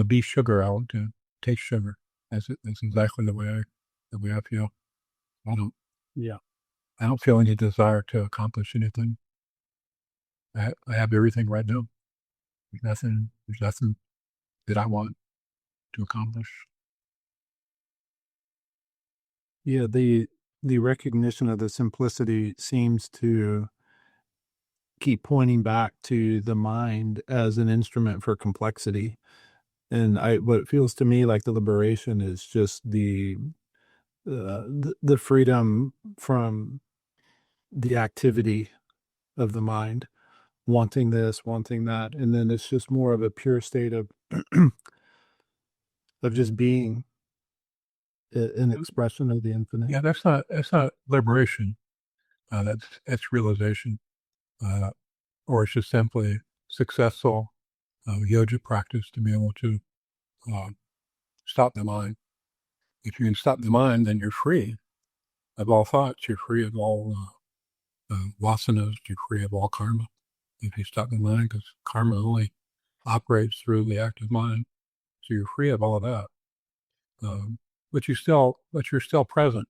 S1: be sugar. I want to taste sugar. That's exactly the way I feel. I don't feel any desire to accomplish anything. I have everything right now. There's nothing that I want to accomplish.
S5: Yeah, the recognition of the simplicity seems to keep pointing back to the mind as an instrument for complexity. And what it feels to me like the liberation is just the freedom from the activity of the mind, wanting this, wanting that, and then it's just more of a pure state of of just being an expression of the infinite.
S1: Yeah, that's not liberation. That's realization, or it's just simply successful yoga practice to be able to stop the mind. If you can stop the mind, then you're free of all thoughts. You're free of all vasanas. You're free of all karma. If you stop the mind, because karma only operates through the active mind, so you're free of all of that. But you're still present.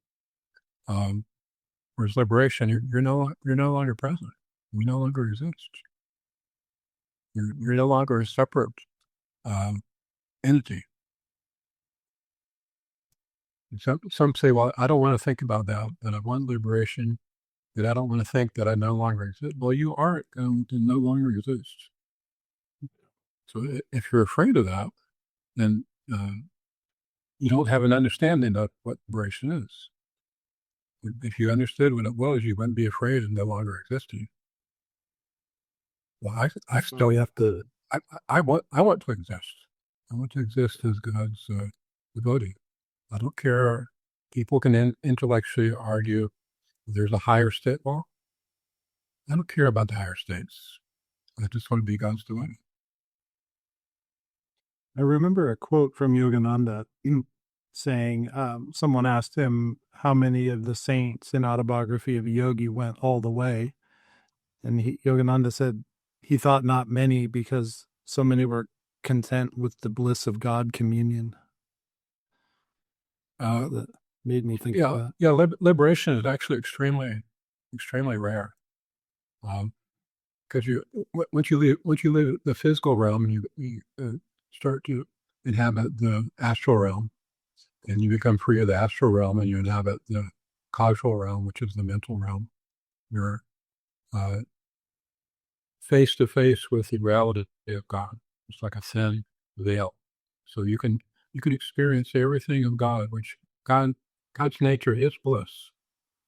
S1: Whereas liberation, you're no longer present. You no longer exist. You're no longer a separate entity. Some say, well, I don't want to think about that I want liberation, that I don't want to think that I no longer exist. Well, you are going to no longer exist. So if you're afraid of that, then you don't have an understanding of what liberation is. If you understood what it was, you wouldn't be afraid of no longer existing. Well, I still have to. I want to exist. I want to exist as God's devotee. I don't care. People can intellectually argue there's a higher state. Well, I don't care about the higher states. I just want to be God's devotee.
S5: I remember a quote from Yogananda saying, someone asked him how many of the saints in Autobiography of a Yogi went all the way. And Yogananda said he thought not many because so many were content with the bliss of God communion. That made me think of that.
S1: Yeah, liberation is actually extremely, extremely rare. Because once you leave the physical realm, and you start to inhabit the astral realm, and you become free of the astral realm, and you inhabit the causal realm, which is the mental realm. You're face to face with the reality of God. It's like a thin veil, so you can experience everything of God, which God's nature is bliss.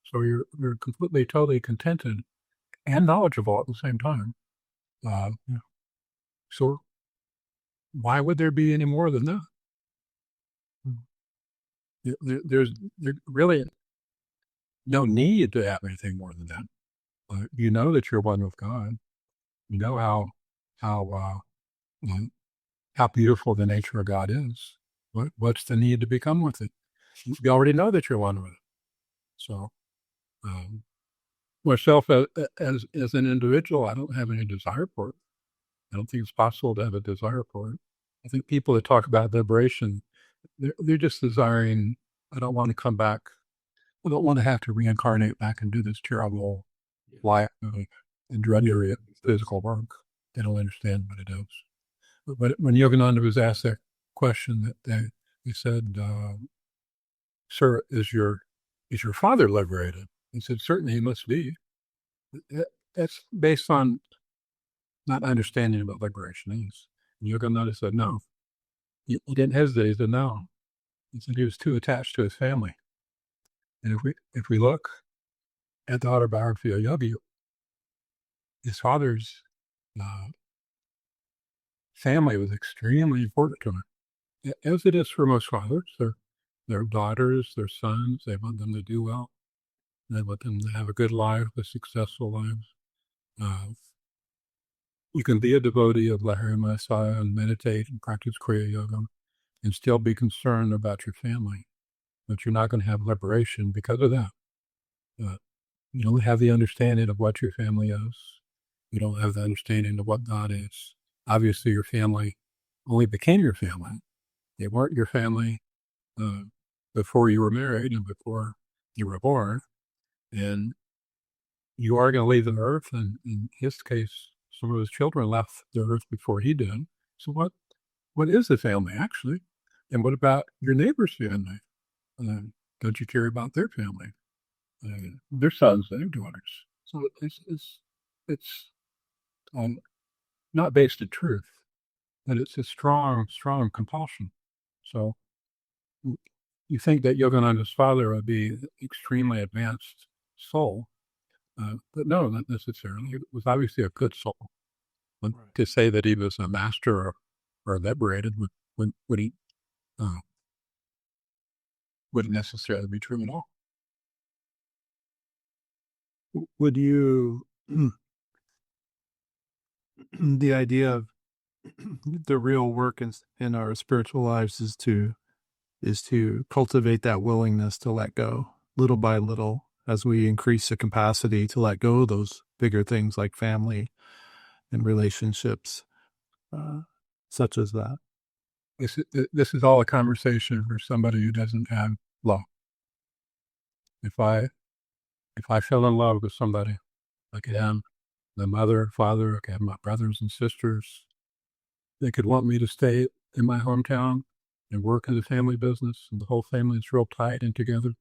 S1: So you're completely, totally contented and knowledgeable at the same time. So why would there be any more than that? There's really no need to have anything more than that. You know that you're one with God. You know how beautiful the nature of God is. What's the need to become with it? You already know that you're one with it. So, myself as an individual, I don't have any desire for it. I don't think it's possible to have a desire for it. I think people that talk about liberation, they're just desiring, I don't want to come back. I don't want to have to reincarnate back and do this terrible life and drudgery of physical work. They don't understand what it is. But when Yogananda was asked that question, he said, "Sir, is your father liberated?" He said, "Certainly he must be." That's based on not understanding what liberation is. And Yogananda said, "No." He didn't hesitate. He said, "No." He said he was too attached to his family. And if we look at the autobiography of Yogi, his father's family was extremely important to him, as it is for most fathers. Their daughters, their sons, they want them to do well. They want them to have a good life, a successful life. You can be a devotee of Lahiri Mahasaya and meditate and practice Kriya Yoga and still be concerned about your family, but you're not going to have liberation because of that. You don't have the understanding of what your family is. You don't have the understanding of what God is. Obviously, your family only became your family. They weren't your family before you were married and before you were born. And you are going to leave the earth. And in his case, some of his children left the earth before he did. So what is the family, actually? And what about your neighbor's family? Don't you care about their family? Their sons, their daughters. So it's not based in truth, but it's a strong, strong compulsion. So you think that Yogananda's father would be an extremely advanced soul, but no, not necessarily. It was obviously a good soul. Right. To say that he was a master or liberated wouldn't necessarily be true at all.
S5: Would you, the idea of the real work in our spiritual lives is to cultivate that willingness to let go little by little as we increase the capacity to let go of those bigger things like family and relationships, such as that.
S1: This is all a conversation for somebody who doesn't have love. If I If I fell in love with somebody, I could have the mother, father, I could have my brothers and sisters. They could want me to stay in my hometown and work in the family business, and the whole family is real tight and together.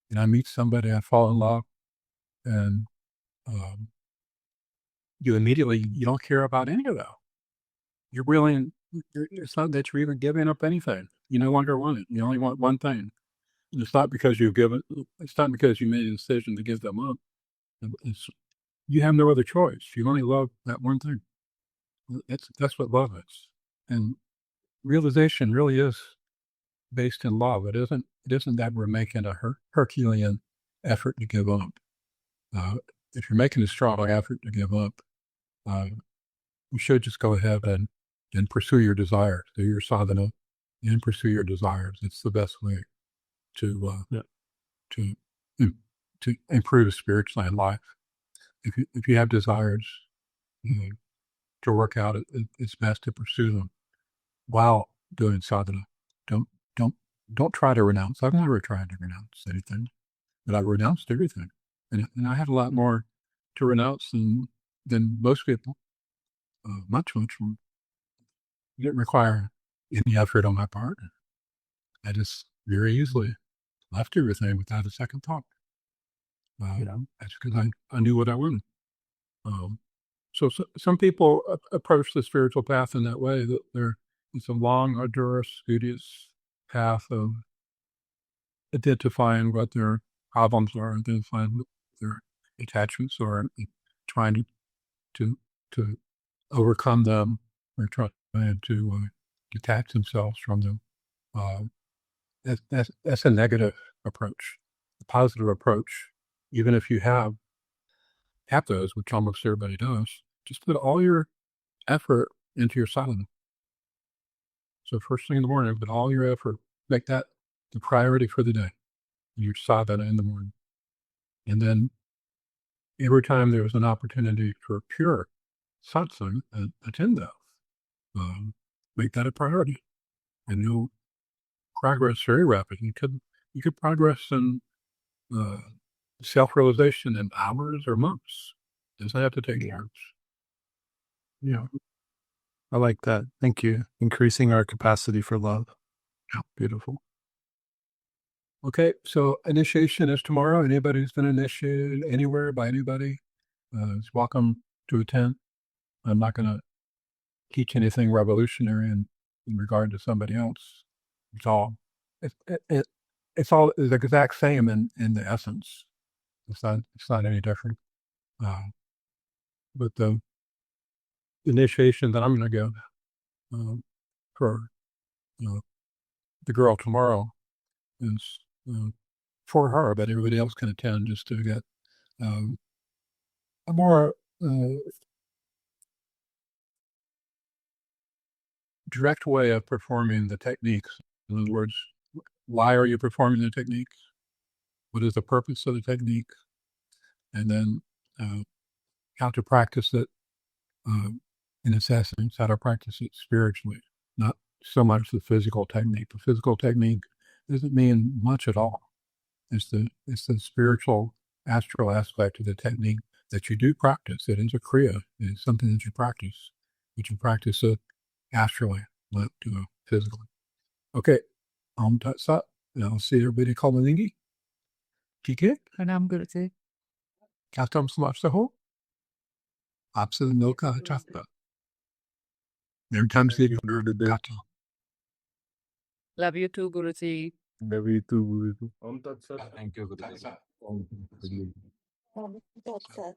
S1: And I meet somebody, I fall in love, and you don't care about any of that. You're really, it's not that you're even giving up anything. You no longer want it. You only want one thing. And it's not because it's not because you made a decision to give them up. You have no other choice. You only love that one thing. That's what love is. And realization really is based in love. It isn't that we're making a Herculean effort to give up. If you're making a strong effort to give up, you should just go ahead and pursue your desires, do your sadhana, and pursue your desires. It's the best way to improve spiritually in life. If you have desires to work out, it's best to pursue them while doing sadhana. Don't try to renounce. I've never tried to renounce anything, but I've renounced everything, and I have a lot more to renounce than most people. Much more. It didn't require any effort on my part. I just very easily left everything without a second thought. That's because I knew what I wanted. So some people approach the spiritual path in that way. That it's a long, arduous, studious path of identifying what their problems are, identifying what their attachments are, and trying to overcome them, or trying to detach themselves from them. That's a negative approach. The positive approach, even if you have those, which almost everybody does, just put all your effort into your sadhana. So first thing in the morning, put all your effort, make that the priority for the day, your sadhana in the morning. And then every time there's an opportunity for pure satsang, attend that. Make that a priority. And you'll progress very rapidly. You could progress in self-realization in hours or months. It doesn't have to take years.
S5: Yeah. I like that. Thank you. Increasing our capacity for love.
S1: Yeah.
S5: Beautiful.
S1: Okay, so initiation is tomorrow. Anybody who's been initiated anywhere by anybody is welcome to attend. I'm not going to teach anything revolutionary in regard to somebody else. It's all it's all the exact same in the essence. It's not any different. But the initiation that I'm going to give for the girl tomorrow is for her, but everybody else can attend just to get a more direct way of performing the techniques. In other words, why are you performing the techniques? What is the purpose of the technique? And then how to practice it in its essence, how to practice it spiritually, not so much the physical technique. The physical technique doesn't mean much at all. It's the spiritual, astral aspect of the technique that you do practice. It is a kriya. It is something that you practice, but you practice it astrally, not physically. Okay, Tat Sat. I'll see everybody Kamalingi. Kike?
S2: Pranam Guruji.
S1: Katam Samastaho. Absolute Milka Chafta. Every time you see Kata.
S2: Love you too, Guruji.
S5: Love you too, Guruji.
S1: Thank you.
S4: Om Tat Sat.